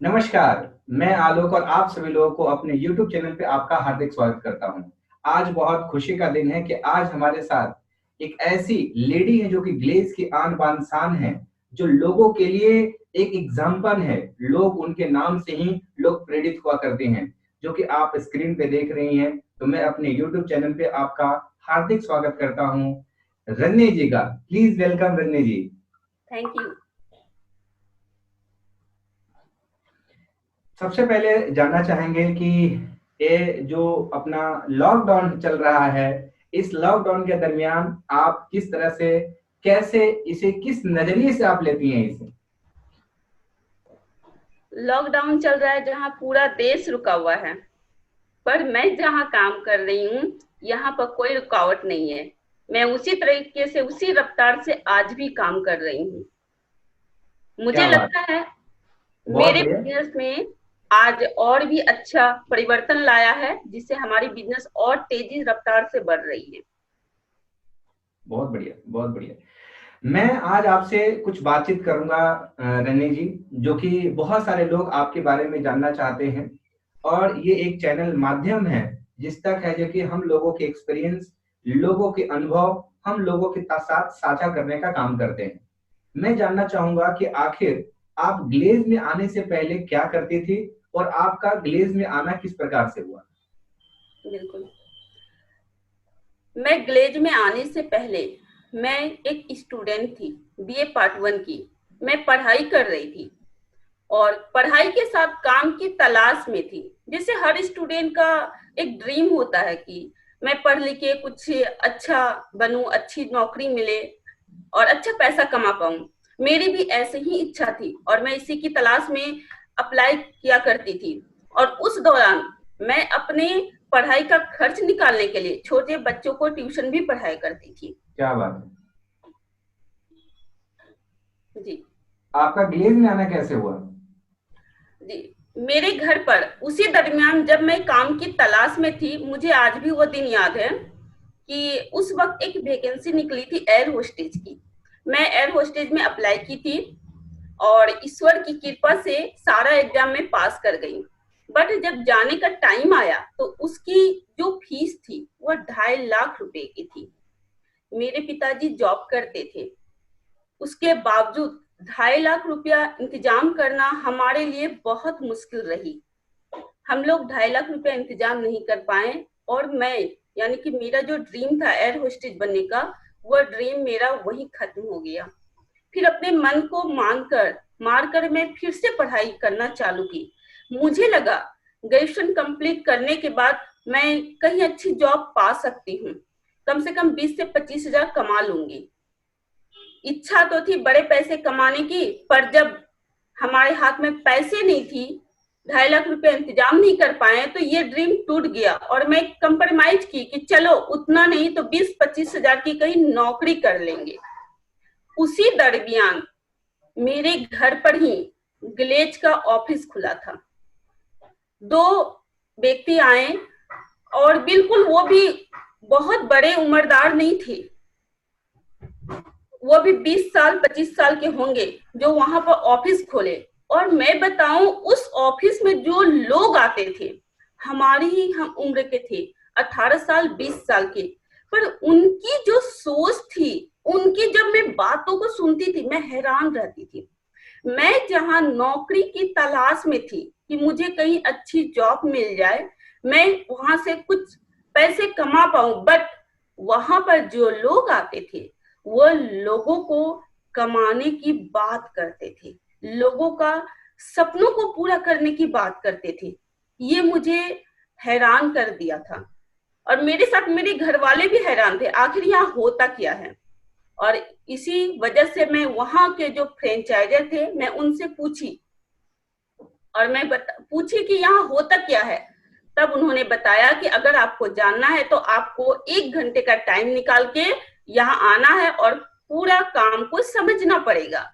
नमस्कार। मैं आलोक और आप सभी लोगों को अपने YouTube चैनल पे आपका हार्दिक स्वागत करता हूं। आज बहुत खुशी का दिन है कि आज हमारे साथ एक ऐसी लेडी है जो कि ग्लेज की आन बान शान है, जो लोगों के लिए एक एग्जाम्पल है। लोग उनके नाम से ही लोग प्रेरित हुआ करते हैं, जो कि आप स्क्रीन पे देख रही हैं। तो मैं अपने YouTube चैनल पे आपका हार्दिक स्वागत करता हूं, रन्ने जी का। Please welcome Ranne ji. Thank you. सबसे पहले जानना चाहेंगे कि ये जो अपना लॉकडाउन चल रहा है, इस लॉकडाउन के दरमियान आप किस तरह से, कैसे इसे, किस नजरिए से आप लेती हैं इसे? लॉकडाउन चल रहा है जहाँ पूरा देश रुका हुआ है, पर मैं जहाँ काम कर रही हूँ यहाँ पर कोई रुकावट नहीं है। मैं उसी तरीके से उसी रफ्तार से आज भी काम कर रही हूँ। मुझे क्या बात, लगता है बहुत मेरे बढ़िया। बिजनेस में आज और भी अच्छा परिवर्तन लाया है, जिससे हमारी बिजनेस और तेजी रफ्तार से बढ़ रही है। बहुत बढ़िया, बहुत बढ़िया। मैं आज आपसे कुछ बातचीत करूंगा रनी जी, जो कि बहुत सारे लोग आपके बारे में जानना चाहते हैं। और ये एक चैनल माध्यम है जिस तक है, जो कि हम लोगों के एक्सपीरियंस, लोगों के अनुभव हम लोगों के साथ साझा करने का काम करते हैं। मैं जानना चाहूंगा कि आखिर आप ग्लेज में आने से पहले क्या करती थी, और आपका ग्लेज में आना किस प्रकार से हुआ? बिल्कुल। मैं ग्लेज में आने से पहले मैं एक स्टूडेंट थी, बीए पार्ट वन की। मैं पढ़ाई कर रही थी और पढ़ाई के साथ काम की तलाश में थी। जैसे हर स्टूडेंट का एक ड्रीम होता है कि मैं पढ़ लिख के कुछ अच्छा बनूं, अच्छी नौकरी मिले और अच्छा पैसा कमा पाऊं। मेरी भी ऐसे ही इच्छा थी और मैं इसी की तलाश में अप्लाई किया करती थी। और उस दौरान मैं अपने पढ़ाई का खर्च निकालने के लिए छोटे बच्चों को ट्यूशन भी पढ़ाया करती थी। क्या बात है। जी। आपका ग्लेज में आना कैसे हुआ? जी, मेरे घर पर उसी दरमियान जब मैं काम की तलाश में थी, मुझे आज भी वो दिन याद है कि उस वक्त एक वैकेंसी निकली थी एयर होस्टेज की। मैं एयर होस्टेज में अप्लाई की थी और ईश्वर की कृपा से सारा एग्जाम में पास कर गई। बट जब जाने का टाइम आया तो उसकी जो फीस थी वो 2.5 लाख रुपए की थी। मेरे पिताजी जॉब करते थे, उसके बावजूद 2.5 लाख रुपया इंतजाम करना हमारे लिए बहुत मुश्किल रही। हम लोग 2.5 लाख रुपया इंतजाम नहीं कर पाए और मैं, यानी कि मेरा जो ड्रीम था एयर होस्टेज बनने का, वो ड्रीम मेरा वही खत्म हो गया। फिर अपने मन को मारकर मैं फिर से पढ़ाई करना चालू की। मुझे लगा ग्रेजुएशन कंप्लीट करने के बाद मैं कहीं अच्छी जॉब पा सकती हूँ, कम से कम 20 से 25 हजार कमा लूंगी। इच्छा तो थी बड़े पैसे कमाने की, पर जब हमारे हाथ में पैसे नहीं थी, 2.5 लाख रुपया इंतजाम नहीं कर पाए, तो ये ड्रीम टूट गया और मैं कंप्रोमाइज की कि चलो उतना नहीं तो 20-25 हजार की कहीं नौकरी कर लेंगे। उसी दरमियान मेरे घर पर ही ग्लेज का ऑफिस खुला था। दो व्यक्ति आए और बिल्कुल वो भी बहुत बड़े उम्रदार नहीं थे, वो भी 20 साल 25 साल के होंगे, जो वहां पर ऑफिस खोले। और मैं बताऊं, उस ऑफिस में जो लोग आते थे हमारी ही हम उम्र के थे, 18 साल 20 साल के। पर उनकी जो सोच थी, उनकी जब मैं बातों को सुनती थी मैं हैरान रहती थी। मैं जहां नौकरी की तलाश में थी कि मुझे कहीं अच्छी जॉब मिल जाए, मैं वहां से कुछ पैसे कमा पाऊं, बट वहां पर जो लोग आते थे वो लोगों को कमाने की बात करते थे, लोगों का सपनों को पूरा करने की बात करते थे। ये मुझे हैरान कर दिया था और मेरे साथ मेरे घर वाले भी हैरान थे, आखिर यहाँ होता क्या है। और इसी वजह से मैं वहां के जो फ्रेंचाइजर थे मैं उनसे पूछी और पूछी कि यहाँ होता क्या है। तब उन्होंने बताया कि अगर आपको जानना है तो आपको 1 घंटे का टाइम निकाल के यहाँ आना है और पूरा काम को समझना पड़ेगा।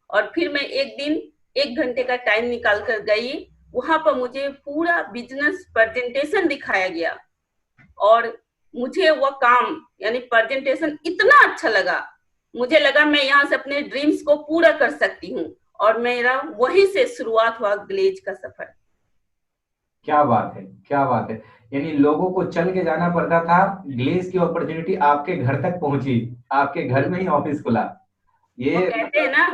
और फिर मैं एक दिन 1 घंटे का टाइम निकाल कर गई। वहां पर मुझे पूरा बिजनेस प्रेजेंटेशन दिखाया गया और मुझे वह काम यानी प्रेजेंटेशन इतना अच्छा लगा, मुझे लगा मैं यहाँ से अपने ड्रीम्स को पूरा कर सकती हूँ। और मेरा वहीं से शुरुआत हुआ ग्लेज का सफर। क्या बात है, क्या बात है। यानी लोगों को चल के जाना पड़ता था, ग्लेज की अपॉर्चुनिटी आपके घर तक पहुंची, आपके घर में ही ऑफिस खुला। वो ये कहते हैं मतलब ना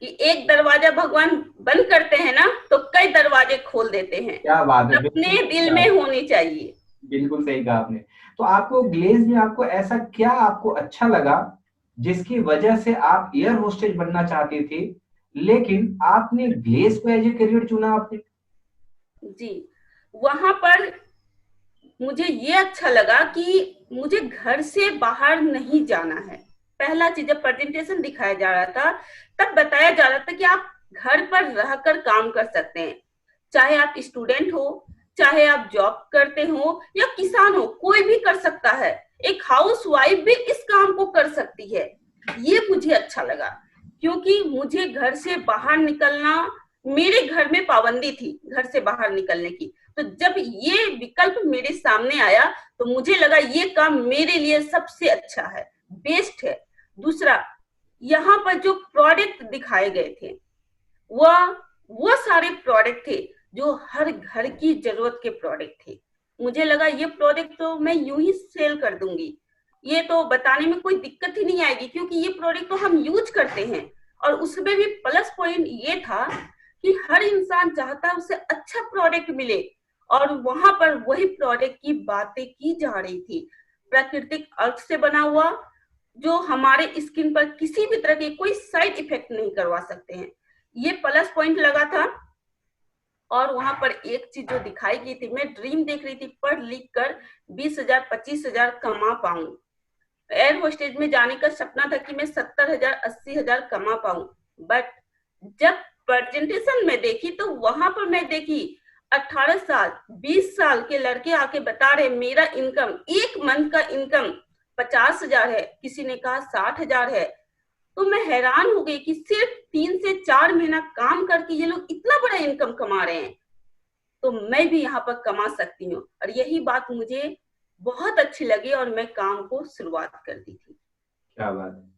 कि एक दरवाजा भगवान बंद करते हैं ना तो कई दरवाजे खोल देते हैं। क्या बात है, बिल्कुल अपने सही दिल कहा में आपने, होनी चाहिए। बिल्कुल सही कहा आपने। तो आपको ग्लेज में आपको ऐसा क्या आपको अच्छा लगा जिसकी वजह से आप एयर होस्टेज बनना चाहती थी, लेकिन आपने ग्लेज को एज ए करियर चुना आपने? जी, वहां पर मुझे ये अच्छा लगा कि मुझे घर से बाहर नहीं जाना है। पहला चीज, जब प्रेजेंटेशन दिखाया जा रहा था तब बताया जा रहा था कि आप घर पर रहकर काम कर सकते हैं, चाहे आप स्टूडेंट हो, चाहे आप जॉब करते हो या किसान हो, कोई भी कर सकता है। एक हाउस वाइफ भी इस काम को कर सकती है। ये मुझे अच्छा लगा, क्योंकि मुझे घर से बाहर निकलना, मेरे घर में पाबंदी थी घर से बाहर निकलने की। तो जब ये विकल्प मेरे सामने आया तो मुझे लगा ये काम मेरे लिए सबसे अच्छा है, बेस्ट है। दूसरा, यहाँ पर जो प्रोडक्ट दिखाए गए थे वह वो सारे प्रोडक्ट थे जो हर घर की जरूरत के प्रोडक्ट थे। मुझे लगा ये प्रोडक्ट तो मैं यूं ही सेल कर दूंगी, ये तो बताने में कोई दिक्कत ही नहीं आएगी, क्योंकि ये प्रोडक्ट तो हम यूज करते हैं। और उसमें भी प्लस पॉइंट ये था कि हर इंसान चाहता है उसे अच्छा प्रोडक्ट मिले, और वहां पर वही प्रोडक्ट की बातें की जा रही थी। प्राकृतिक अर्थ से बना हुआ, जो हमारे स्किन पर किसी भी तरह के कोई साइड इफेक्ट नहीं करवा सकते हैं, ये प्लस पॉइंट लगा था। और वहां पर एक चीज जो दिखाई गई थी, मैं ड्रीम देख रही थी पढ़ लिख कर 20,000 25,000 कमा पाऊं। एयर होस्टेज में जाने का सपना था कि मैं 70,000 80,000 कमा पाऊं। बट जब प्रेजेंटेशन में देखी तो वहां पर मैं देखी 18 साल 20 साल के लड़के आके बता रहे मेरा इनकम, एक मंथ का इनकम 50,000 है, किसी ने कहा 60,000 है। तो मैं हैरान हो गई कि सिर्फ 3 से 4 महीना काम करके ये लोग इतना बड़ा इनकम कमा रहे हैं, तो मैं भी यहाँ पर कमा सकती हूँ। और यही बात मुझे बहुत अच्छी लगी और मैं काम को शुरुआत कर दी थी। क्या बात है।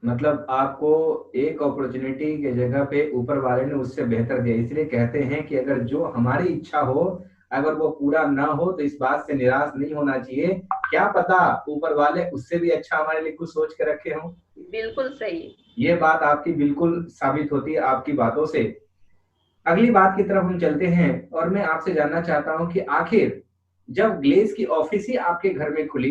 मतलब आपको एक अपॉर्चुनिटी के जगह पे ऊपर वाले ने उससे बेहतर दिया। इसलिए कहते हैं कि अगर जो हमारी इच्छा हो, अगर वो पूरा ना हो तो इस बात से निराश नहीं होना चाहिए। क्या पता ऊपर वाले उससे भी अच्छा हमारे लिए कुछ सोच के रखे हों। बिल्कुल सही। ये बात आपकी बिल्कुल साबित होती है आपकी बातों से। अगली बात की तरफ हम चलते हैं और मैं आपसे जानना चाहता हूं कि आखिर जब ग्लेज की ऑफिस ही आपके घर में खुली,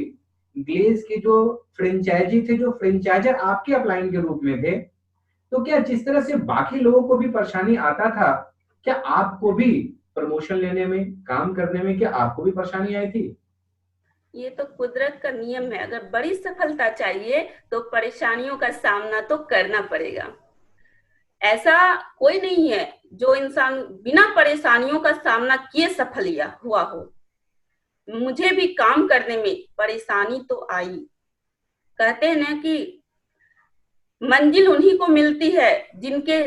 ग्लेज के जो फ्रेंचाइजी थे, जो फ्रेंचाइजर आपके अपलाइन के रूप में थे, तो क्या जिस तरह से बाकी लोगों को भी परेशानी आता था, क्या आपको भी प्रमोशन लेने में, काम करने में, क्या आपको भी परेशानी आई थी? ये तो कुदरत का नियम है, अगर बड़ी सफलता चाहिए तो परेशानियों का सामना तो करना पड़ेगा। ऐसा कोई नहीं है जो इंसान बिना परेशानियों का सामना किए सफल हुआ हो। मुझे भी काम करने में परेशानी तो आई। कहते हैं ना कि मंजिल उन्हीं को मिलती है जिनके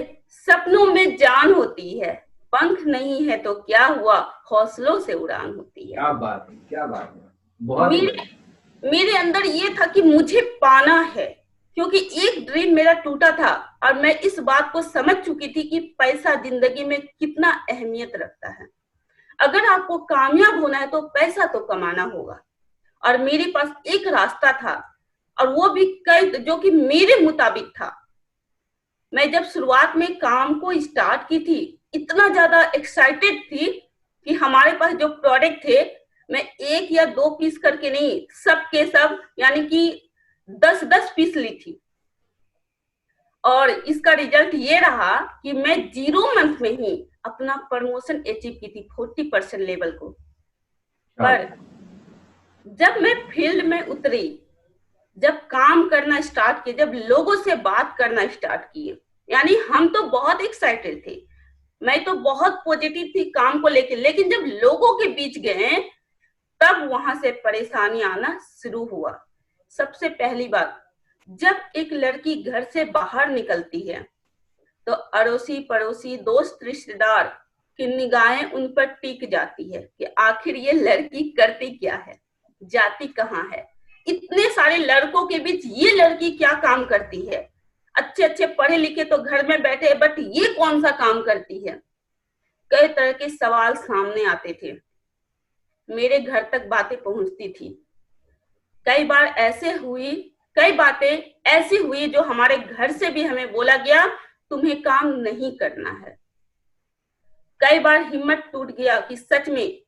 सपनों में जान होती है, पंख नहीं है तो क्या हुआ, हौसलों से उड़ान होती है। क्या बात है, क्या बात है। बहुत ही मेरे बढ़िया। मेरे अंदर ये था कि मुझे पाना है, क्योंकि एक ड्रीम मेरा टूटा था और मैं इस बात को समझ चुकी थी कि पैसा जिंदगी में कितना अहमियत रखता है। अगर आपको कामयाब होना है तो पैसा तो कमाना होगा। और मेरे पास एक रास्ता था, और वो भी कई जो कि मेरे मुताबिक था। मैं जब शुरुआत में काम को स्टार्ट की थी, इतना ज्यादा एक्साइटेड थी कि हमारे पास जो प्रोडक्ट थे, मैं 1 या 2 पीस करके नहीं, सब के सब यानी कि 10-10 पीस ली थी। और इसका रिजल्ट ये रहा कि मैं 0 मंथ में ही अपना प्रमोशन अचीव की थी 40% लेवल को। क्या पर जब मैं फील्ड में उतरी, जब काम करना स्टार्ट किए, जब लोगों से बात करना स्टार्ट किए, यानी हम तो बहुत एक्साइटेड थे, मैं तो बहुत पॉजिटिव थी काम को लेकर, लेकिन जब लोगों के बीच गए तब वहां से परेशानी आना शुरू हुआ। सबसे पहली बात, जब एक लड़की घर से बाहर निकलती है तो अड़ोसी पड़ोसी दोस्त रिश्तेदार की निगाहें उन पर टिक जाती है कि आखिर ये लड़की करती क्या है, जाती कहाँ है, इतने सारे लड़कों के बीच ये लड़की क्या काम करती है। अच्छे अच्छे पढ़े लिखे तो घर में बैठे, बट ये कौन सा काम करती है। कई तरह के सवाल सामने आते थे, मेरे घर तक बातें पहुंचती थी। कई बार ऐसे हुई, कई बातें ऐसी हुई जो हमारे घर से भी हमें बोला गया तुम्हें काम नहीं करना है। कई बार हिम्मत टूट गया कि सच में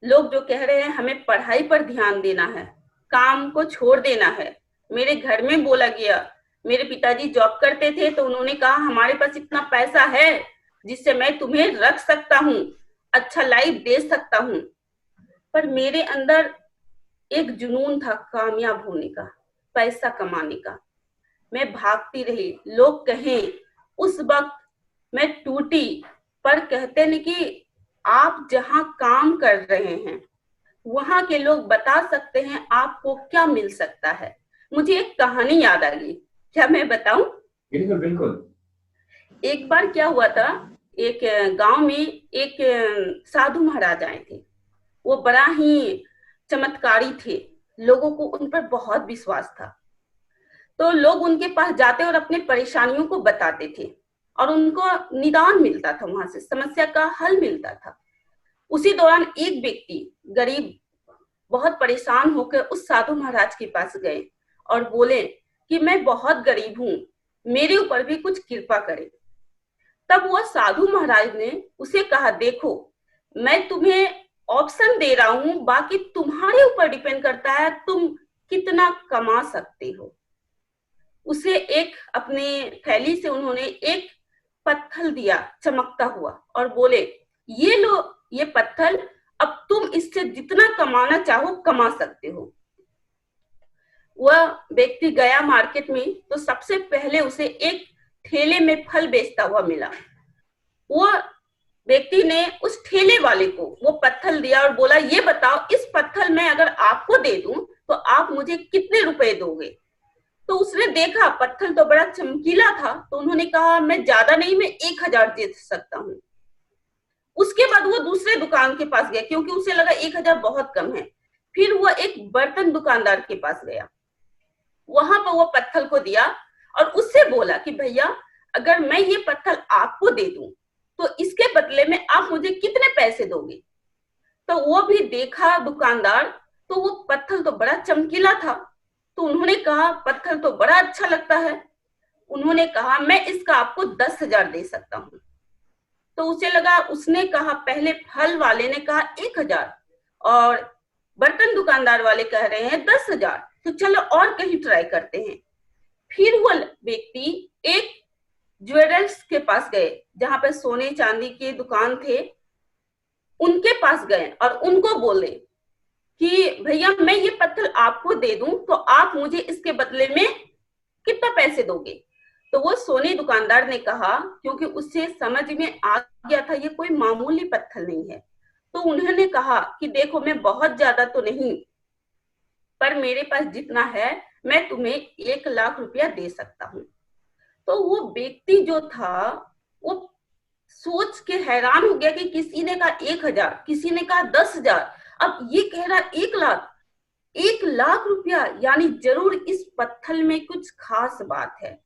लोग जो कह रहे हैं हमें पढ़ाई पर ध्यान देना है, काम को छोड़ देना है। मेरे घर में बोला गया, मेरे पिताजी जॉब करते थे तो उन्होंने कहा हमारे पास इतना पैसा है जिससे मैं तुम्हें रख सकता हूँ, अच्छा लाइफ दे सकता हूँ। पर मेरे अंदर एक जुनून था कामयाब होने का, पैसा कमाने का। मैं भागती रही, लोग कहें, उस वक्त मैं टूटी। पर कहते नहीं कि आप जहां काम कर रहे हैं वहां के लोग बता सकते हैं आपको क्या मिल सकता है। मुझे एक कहानी याद आ गई, क्या मैं बताऊं? बिल्कुल बिल्कुल। एक बार क्या हुआ था, एक गांव में एक साधु महाराज आए थे। वो बड़ा ही चमत्कारी थे, लोगों को उन पर बहुत विश्वास था। तो लोग उनके पास जाते और अपने परेशानियों को बताते थे और उनको निदान मिलता था, वहां से समस्या का हल मिलता था। उसी दौरान एक व्यक्ति गरीब बहुत परेशान होकर उस साधु महाराज के पास गए और बोले कि मैं बहुत गरीब हूं, मेरे ऊपर भी कुछ कृपा करें। तब वह साधु महाराज ने उसे कहा, देखो मैं तुम्हें ऑप्शन दे रहा हूं, बाकी तुम्हारे ऊपर डिपेंड करता है तुम कितना कमा सकते हो। उसे एक अपने थैली से उन्होंने एक पत्थर दिया चमकता हुआ और बोले, ये लो ये पत्थर, अब तुम इससे जितना कमाना चाहो कमा सकते हो। वह व्यक्ति गया मार्केट में तो सबसे पहले उसे एक ठेले में फल बेचता हुआ मिला। वह व्यक्ति ने उस ठेले वाले को वो पत्थर दिया और बोला, ये बताओ इस पत्थर में अगर आपको दे दूं तो आप मुझे कितने रुपए दोगे। तो उसने देखा पत्थर तो बड़ा चमकीला था, तो उन्होंने कहा मैं ज्यादा नहीं, मैं 1000 दे सकता हूँ। उसके बाद वो दूसरे दुकान के पास गया क्योंकि उसे लगा 1000 बहुत कम है। फिर वो एक बर्तन दुकानदार के पास गया, वहां पर वो पत्थर को दिया और उससे बोला कि भैया अगर मैं ये पत्थर आपको दे दूं तो इसके बदले में आप मुझे कितने पैसे दोगे। तो वो भी देखा दुकानदार, तो वो पत्थर तो बड़ा चमकीला था, तो उन्होंने कहा पत्थर तो बड़ा अच्छा लगता है। उन्होंने कहा मैं इसका आपको 10,000 दे सकता हूँ। तो उसे लगा, उसने कहा, पहले फल वाले ने कहा 1000 और बर्तन दुकानदार वाले कह रहे हैं 10,000, तो चलो और कहीं ट्राई करते हैं। फिर वो व्यक्ति एक ज्वेलर्स के पास गए जहां पर सोने चांदी के दुकान थे, उनके पास गए और उनको बोले कि भैया मैं ये पत्थर आपको दे दूं तो आप मुझे इसके बदले में कितना पैसे दोगे। तो वो सोने दुकानदार ने कहा, क्योंकि उससे समझ में आ गया था ये कोई मामूली पत्थर नहीं है, तो उन्होंने कहा कि देखो मैं बहुत ज्यादा तो नहीं, पर मेरे पास जितना है मैं तुम्हें 1,00,000 रुपया दे सकता हूँ। तो वो व्यक्ति जो था वो सोच के हैरान हो गया कि किसी ने कहा 1,000, किसी ने कहा 10,000, अब ये कह रहा 1,00,000, 1,00,000 रुपया, यानी जरूर इस पत्थर में कुछ खास बात है।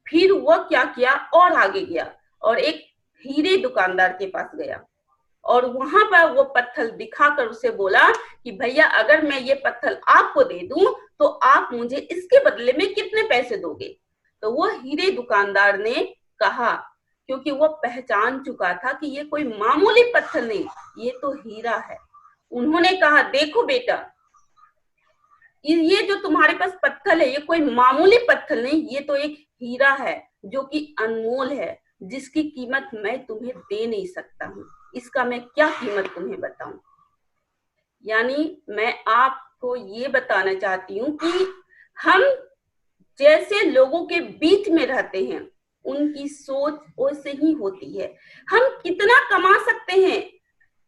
फिर वह क्या किया और आगे गया और एक हीरे दुकानदार के पास गया और वहां पर वो पत्थर दिखाकर उसे बोला कि भैया अगर मैं ये पत्थर आपको दे दूं तो आप मुझे इसके बदले में कितने पैसे दोगे। तो वो हीरे दुकानदार ने कहा, क्योंकि वो पहचान चुका था कि ये कोई मामूली पत्थर नहीं, ये तो हीरा है। उन्होंने कहा देखो बेटा, ये जो तुम्हारे पास पत्थर है ये कोई मामूली पत्थर नहीं, ये तो एक हीरा है जो कि अनमोल है, जिसकी कीमत मैं तुम्हें दे नहीं सकता हूँ, इसका मैं क्या कीमत तुम्हें बताऊं। यानी मैं आपको ये बताना चाहती हूँ कि हम जैसे लोगों के बीच में रहते हैं उनकी सोच वैसे ही होती है। हम कितना कमा सकते हैं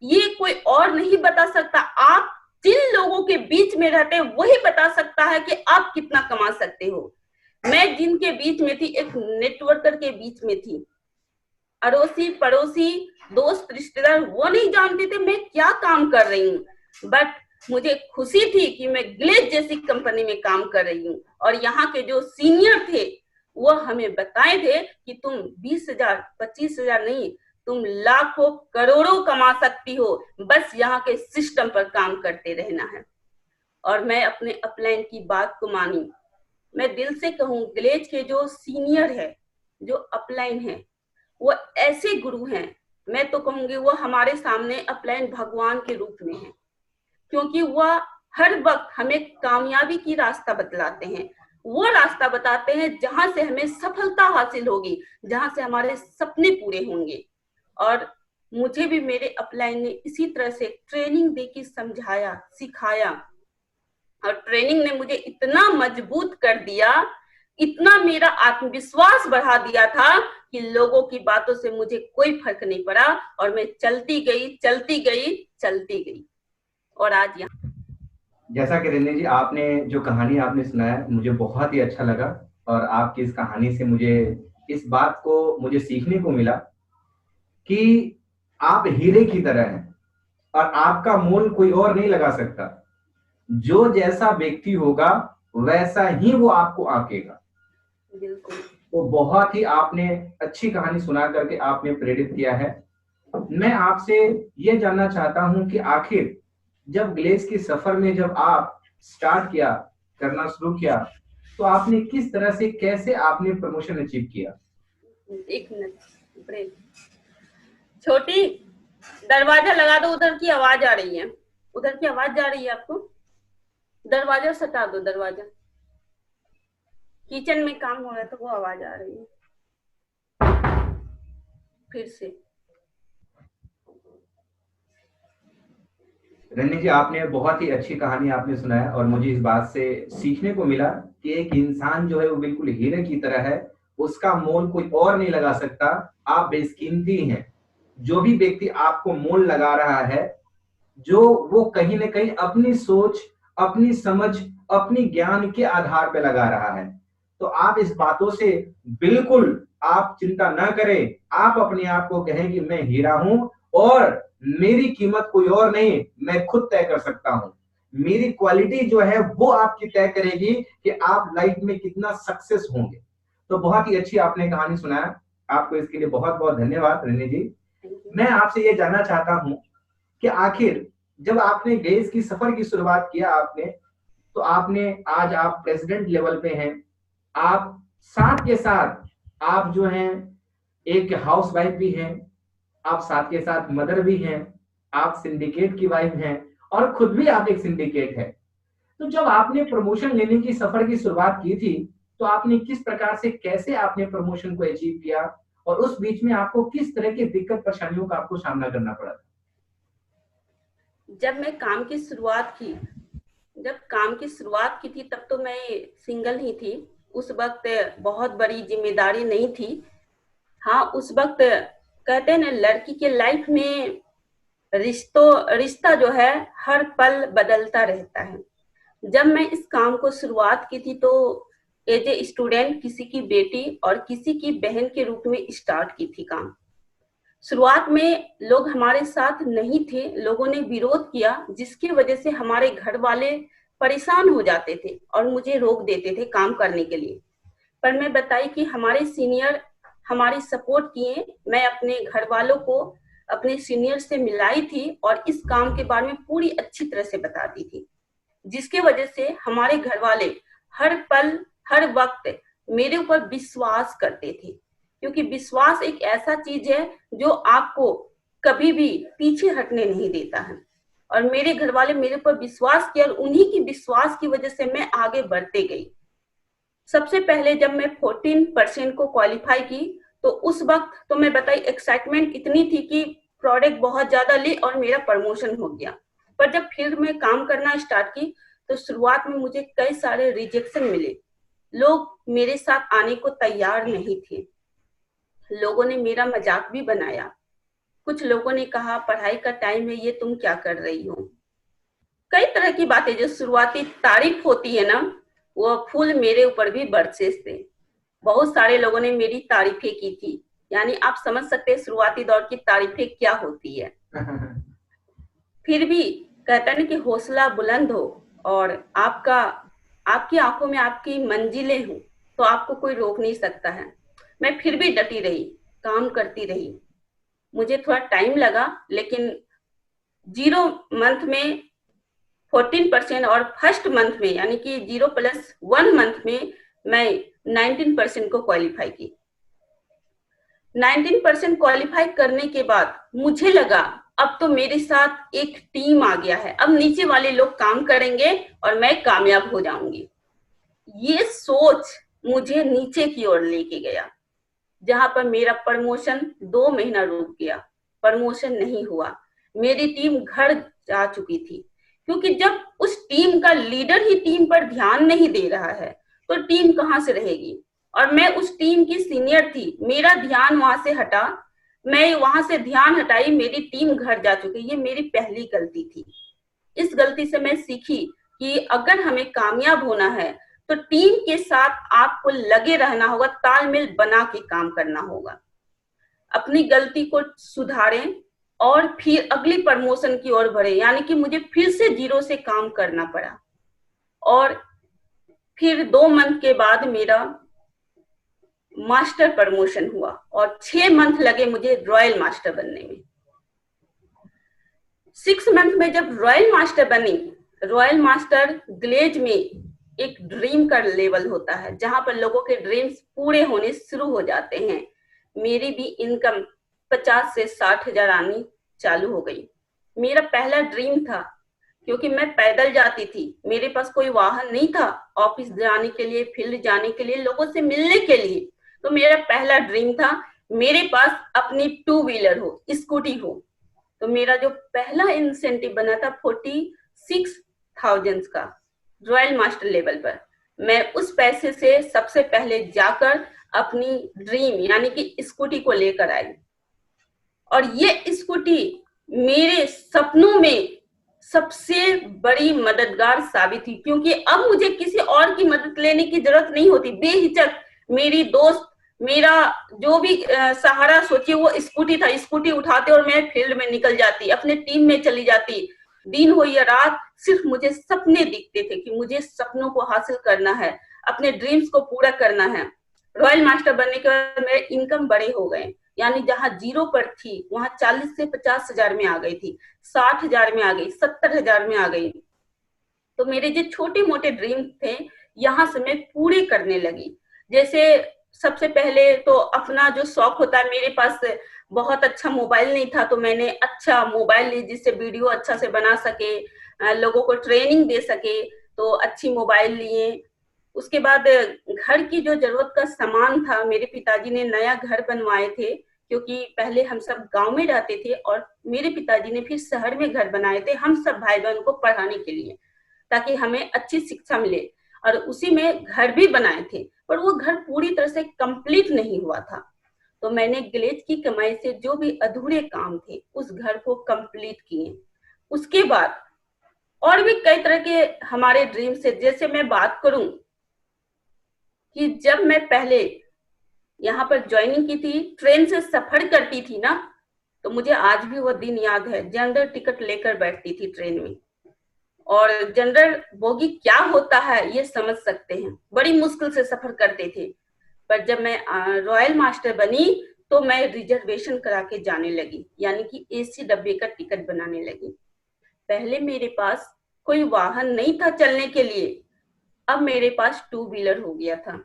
ये कोई और नहीं बता सकता, आप जिन लोगों के बीच में रहते हैं वही बता सकता है कि आप कितना कमा सकते हो। मैं जिनके बीच में थी, एक नेटवर्कर के बीच में थी, अड़ोसी पड़ोसी दोस्त रिश्तेदार वो नहीं जानते थे मैं क्या काम कर रही हूँ, बट मुझे खुशी थी कि मैं ग्लेज जैसी कंपनी में काम कर रही हूँ और यहाँ के जो सीनियर थे वो हमें बताए थे कि तुम 20,000 25,000 नहीं, तुम लाखों करोड़ों कमा सकती हो, बस यहाँ के सिस्टम पर काम करते रहना है। और मैं अपने अपलाइन की बात को मानी। मैं दिल से कहूँ, ग्लेज के जो सीनियर है, जो अपलाइन है, वो ऐसे गुरु हैं, मैं तो कहूंगी वो हमारे सामने अपलाइन भगवान के रूप में है, क्योंकि वह हर वक्त हमें कामयाबी की रास्ता बतलाते हैं। वो रास्ता बताते हैं जहां से हमें सफलता हासिल होगी, जहां से हमारे सपने पूरे होंगे। और मुझे भी मेरे अपलाइन ने इसी तरह से ट्रेनिंग देके समझाया, सिखाया, और ट्रेनिंग ने मुझे इतना मजबूत कर दिया, इतना मेरा आत्मविश्वास बढ़ा दिया था कि लोगों की बातों से मुझे कोई फर्क नहीं पड़ा, और मैं चलती गई, चलती गई, चलती गई, और आज यहाँ। जैसा कि रिनी जी आपने जो कहानी आपने सुनाया मुझे बहुत ही अच्छा लगा, और आपकी इस कहानी से मुझे इस बात को मुझे सीखने को मिला कि आप हीरे की तरह हैं और आपका मोल कोई और नहीं लगा सकता। जो जैसा व्यक्ति होगा वैसा ही वो आपको आंकेगा। बिल्कुल। तो बहुत ही आपने अच्छी कहानी सुना करके आपने प्रेरित किया है। मैं आपसे ये जानना चाहता हूं कि आखिर जब ग्लेस के सफर में जब आप स्टार्ट किया, करना शुरू किया, तो आपने किस तरह से, कैसे आपने प्रमोशन अचीव किया? एक मिनट ब्रेक। छोटी, दरवाजा लगा दो, उधर की आवाज आ रही है, उधर की आवाज जा रही है आपको, दरवाजा सटा दो, दरवाजा, किचन में काम हो रहा है तो वो आवाज आ रही है। फिर से। रन्नी जी आपने बहुत ही अच्छी कहानी आपने सुनाया, और मुझे इस बात से सीखने को मिला कि एक इंसान जो है वो बिल्कुल हीरे की तरह है, उसका मोल कोई और नहीं लगा सकता। आप बेशकीमती हैं। जो भी व्यक्ति आपको मोल लगा रहा है, जो वो कहीं ना कहीं अपनी सोच, अपनी समझ, अपनी ज्ञान के आधार पर लगा रहा है। तो आप इस बातों से बिल्कुल आप चिंता ना करें। आप अपने आप को कहें कि मैं हीरा हूं और मेरी कीमत कोई और नहीं, मैं खुद तय कर सकता हूं। मेरी क्वालिटी जो है वो आपकी तय करेगी कि आप लाइफ में कितना सक्सेस होंगे। तो बहुत ही अच्छी आपने कहानी सुनाया, आपको इसके लिए बहुत बहुत धन्यवाद रनी जी। मैं आपसे ये जानना चाहता हूं कि आखिर जब आपने देश की सफर की शुरुआत किया आपने, तो आपने, आज आप प्रेसिडेंट लेवल पे हैं, आप साथ के साथ आप जो हैं एक हाउस वाइफ भी हैं, आप साथ के साथ मदर भी हैं, आप सिंडिकेट की वाइफ हैं, और खुद भी आप एक सिंडिकेट है। तो जब आपने प्रमोशन लेने की सफर की शुरुआत की थी, तो आपने किस प्रकार से, कैसे आपने प्रमोशन को अचीव किया, और उस बीच में आपको किस तरह की दिक्कत परेशानियों का आपको सामना करना पड़ा था? जब मैं काम की शुरुआत की, जब काम की शुरुआत की थी तब तो मैं सिंगल ही थी। उस वक्त बहुत बड़ी जिम्मेदारी नहीं थी। हाँ, उस वक्त कहते हैं ना, लड़की के लाइफ में रिश्ता जो है हर पल बदलता रहता है। जब मैं इस काम को शुरुआत की थी तो एज ए स्टूडेंट, किसी की बेटी और किसी की बहन के रूप में स्टार्ट की थी काम। शुरुआत में लोग हमारे साथ नहीं थे, लोगों ने विरोध किया, जिसकी वजह से हमारे घर वाले परेशान हो जाते थे और मुझे रोक देते थे काम करने के लिए। पर मैं बताई कि हमारे सीनियर हमारी सपोर्ट किए। मैं अपने घर वालों को अपने सीनियर से मिलाई थी और इस काम के बारे में पूरी अच्छी तरह से बता दी थी, जिसके वजह से हमारे घर वाले हर पल, हर वक्त मेरे ऊपर विश्वास करते थे, क्योंकि विश्वास एक ऐसा चीज है जो आपको कभी भी पीछे हटने नहीं देता है। और मेरे घर वाले मेरे ऊपर विश्वास किया, और उन्हीं की विश्वास की वजह से मैं आगे बढ़ते गई। सबसे पहले जब मैं 14% को क्वालिफाई की, तो उस वक्त तो मैं बताई एक्साइटमेंट इतनी थी कि प्रोडक्ट बहुत ज्यादा ली और मेरा प्रमोशन हो गया। पर जब फिर मैं काम करना स्टार्ट की तो शुरुआत में मुझे कई सारे रिजेक्शन मिले। लोग मेरे साथ आने को तैयार नहीं थे। लोगों ने मेरा मजाक भी बनाया। कुछ लोगों ने कहा, पढ़ाई का टाइम है, ये तुम क्या कर रही हो। कई तरह की बातें, जो शुरुआती तारीफ होती है ना, वो फूल मेरे ऊपर भी बरसे थे। बहुत सारे लोगों ने मेरी तारीफें की थी। यानी आप समझ सकते हैं शुरुआती दौर की तारीफें क्या होती है। फिर भी कहते हैं ना कि हौसला बुलंद हो और आपकी आंखों में आपकी मंजिलें हो, तो आपको कोई रोक नहीं सकता है। मैं फिर भी डटी रही, काम करती रही। मुझे थोड़ा टाइम लगा, लेकिन 0 मंथ में 14% और फर्स्ट मंथ में यानी कि 0+1 मंथ में मैं 19% को क्वालिफाई की। 19% क्वालिफाई करने के बाद मुझे लगा अब तो मेरे साथ एक टीम आ गया है, अब नीचे वाले लोग काम करेंगे और मैं कामयाब हो जाऊंगी। ये सोच मुझे नीचे की ओर लेके गया, जहां पर मेरा प्रमोशन 2 महीना रुक गया, प्रमोशन नहीं हुआ। मेरी टीम घर जा चुकी थी, क्योंकि जब उस टीम का लीडर ही टीम पर ध्यान नहीं दे रहा है तो टीम कहां से रहेगी। और मैं उस टीम की सीनियर थी, मेरा ध्यान वहां से हटा, मैं वहां से ध्यान हटाई, मेरी टीम घर जा चुकी। ये मेरी पहली गलती थी। इस गलती से मैं सीखी कि अगर हमें कामयाब होना है तो टीम के साथ आपको लगे रहना होगा, तालमेल बना के काम करना होगा। अपनी गलती को सुधारें और फिर अगली प्रमोशन की ओर बढ़े। यानी कि मुझे फिर से 0 से काम करना पड़ा और फिर 2 मंथ के बाद मेरा मास्टर प्रमोशन हुआ और 6 मंथ लगे मुझे रॉयल मास्टर बनने में। 6 मंथ में जब रॉयल मास्टर बनी, रॉयल मास्टर ग्लेज में एक ड्रीम का लेवल होता है, जहां पर लोगों के ड्रीम्स पूरे होने शुरू हो जाते हैं। मेरी भी इनकम 50 से 60 हजार आनी चालू हो गई। मेरा पहला ड्रीम था, क्योंकि मैं पैदल जाती थी, मेरे पास कोई वाहन नहीं था ऑफिस जाने के लिए, फील्ड जाने के लिए, लोगों से मिलने के लिए। तो मेरा पहला ड्रीम था मेरे पास अपनी 2 व्हीलर हो, स्कूटी हो। तो मेरा जो पहला इंसेंटिव बना था 46,000 का रॉयल मास्टर लेवल पर। मैं उस पैसे से सबसे पहले जाकर अपनी ड्रीम यानी कि स्कूटी को लेकर आई, और ये स्कूटी मेरे सपनों में सबसे बड़ी मददगार साबित हुई, क्योंकि अब मुझे किसी और की मदद लेने की जरूरत नहीं होती। बेहिचक मेरी दोस्त, मेरा जो भी सहारा सोचिए वो स्कूटी था, स्कूटी उठाते और मैं फील्ड में निकल जाती, अपने टीम में चली जाती। दिन हो या रात सिर्फ मुझे सपने दिखते थे कि मुझे सपनों को हासिल करना है, अपने ड्रीम्स को पूरा करना है। रॉयल मास्टर बनने के बाद मेरे इनकम बड़े हो गए, यानी जहां 0 पर थी वहां 40 से 50 हजार में आ गई थी, 60 हजार में आ गई, 70 हजार में आ गई। तो मेरे जो छोटे मोटे ड्रीम थे यहाँ से मैं पूरे करने लगी। जैसे सबसे पहले तो अपना जो शौक होता है, मेरे पास बहुत अच्छा मोबाइल नहीं था, तो मैंने अच्छा मोबाइल ली जिससे वीडियो अच्छा से बना सके, लोगों को ट्रेनिंग दे सके, तो अच्छी मोबाइल लिए। उसके बाद घर की जो जरूरत का सामान था, मेरे पिताजी ने नया घर बनवाए थे, क्योंकि पहले हम सब गांव में रहते थे और मेरे पिताजी ने फिर शहर में घर बनाए थे हम सब भाई बहन को पढ़ाने के लिए, ताकि हमें अच्छी शिक्षा मिले। और उसी में घर भी बनाए थे, पर वो घर पूरी तरह से कंप्लीट नहीं हुआ था। तो मैंने ग्लेज की कमाई से जो भी अधूरे काम थे उस घर को कंप्लीट किए। उसके बाद और भी कई तरह के हमारे ड्रीम से, जैसे मैं बात करूं कि जब मैं पहले यहाँ पर ज्वाइनिंग की थी, ट्रेन से सफर करती थी ना, तो मुझे आज भी वो दिन याद है। जनरल टिकट लेकर बैठती थी ट्रेन में, और जनरल बोगी क्या होता है ये समझ सकते हैं, बड़ी मुश्किल से सफर करते थे। पर जब मैं रॉयल मास्टर बनी तो मैं रिजर्वेशन करा के जाने लगी, यानी कि एसी डब्बे का टिकट बनाने लगी। पहले मेरे पास कोई वाहन नहीं था चलने के लिए, अब मेरे पास 2 व्हीलर हो गया था।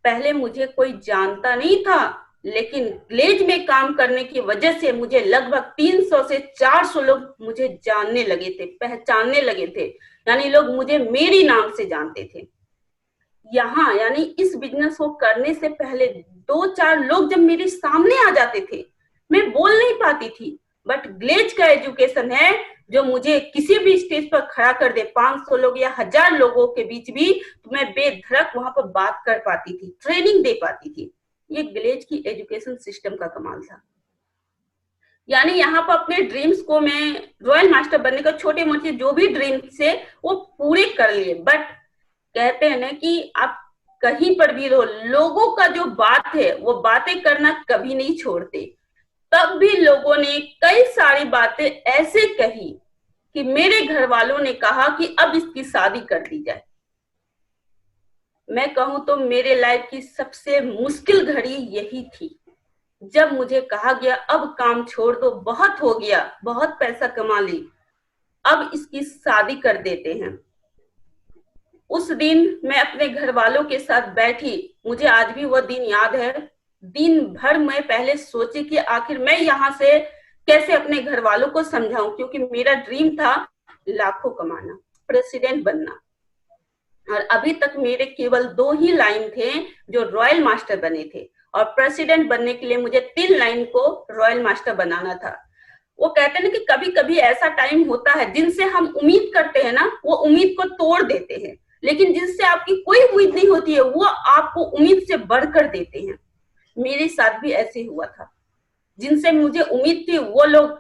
पहले मुझे कोई जानता नहीं था, लेकिन ग्लेज में काम करने की वजह से मुझे लगभग 300 से 400 लोग मुझे जानने लगे थे, पहचानने लगे थे, यानी लोग मुझे मेरी नाम से जानते थे। यहाँ यानी इस बिजनेस को करने से पहले 2-4 लोग जब मेरे सामने आ जाते थे, मैं बोल नहीं पाती थी, बट ग्लेज का एजुकेशन है जो मुझे किसी भी स्टेज पर खड़ा कर दे, 500 लोग या 1000 लोगों के बीच भी, तो मैं बेधड़क वहां पर बात कर पाती थी, ट्रेनिंग दे पाती थी। ये ग्लेज की एजुकेशन सिस्टम का कमाल था। यानी यहाँ पर अपने ड्रीम्स को मैं रॉयल मास्टर बनने का छोटे मोटे जो भी ड्रीम्स थे वो पूरे कर लिए। बट कहते हैं ना कि आप कहीं पर भी रहो, लोगों का जो बात है वो बातें करना कभी नहीं छोड़ते। तब भी लोगों ने कई सारी बातें ऐसे कही कि मेरे घर वालों ने कहा कि अब इसकी शादी कर दी जाए। मैं कहूं तो मेरे लाइफ की सबसे मुश्किल घड़ी यही थी, जब मुझे कहा गया अब काम छोड़ दो, बहुत हो गया, बहुत पैसा कमा ली, अब इसकी शादी कर देते हैं। उस दिन मैं अपने घर वालों के साथ बैठी, मुझे आज भी वह दिन याद है। दिन भर मैं पहले सोची कि आखिर मैं यहाँ से कैसे अपने घर वालों को समझाऊं, क्योंकि मेरा ड्रीम था लाखों कमाना, प्रेसिडेंट बनना। और अभी तक मेरे केवल 2 ही लाइन थे जो रॉयल मास्टर बने थे, और प्रेसिडेंट बनने के लिए मुझे 3 लाइन को रॉयल मास्टर बनाना था। वो कहते हैं ना कि कभी कभी ऐसा टाइम होता है जिनसे हम उम्मीद करते हैं ना, वो उम्मीद को तोड़ देते हैं, लेकिन जिनसे आपकी कोई उम्मीद नहीं होती है वो आपको उम्मीद से बढ़कर देते हैं। मेरे साथ भी ऐसे हुआ था। जिनसे मुझे उम्मीद थी वो लोग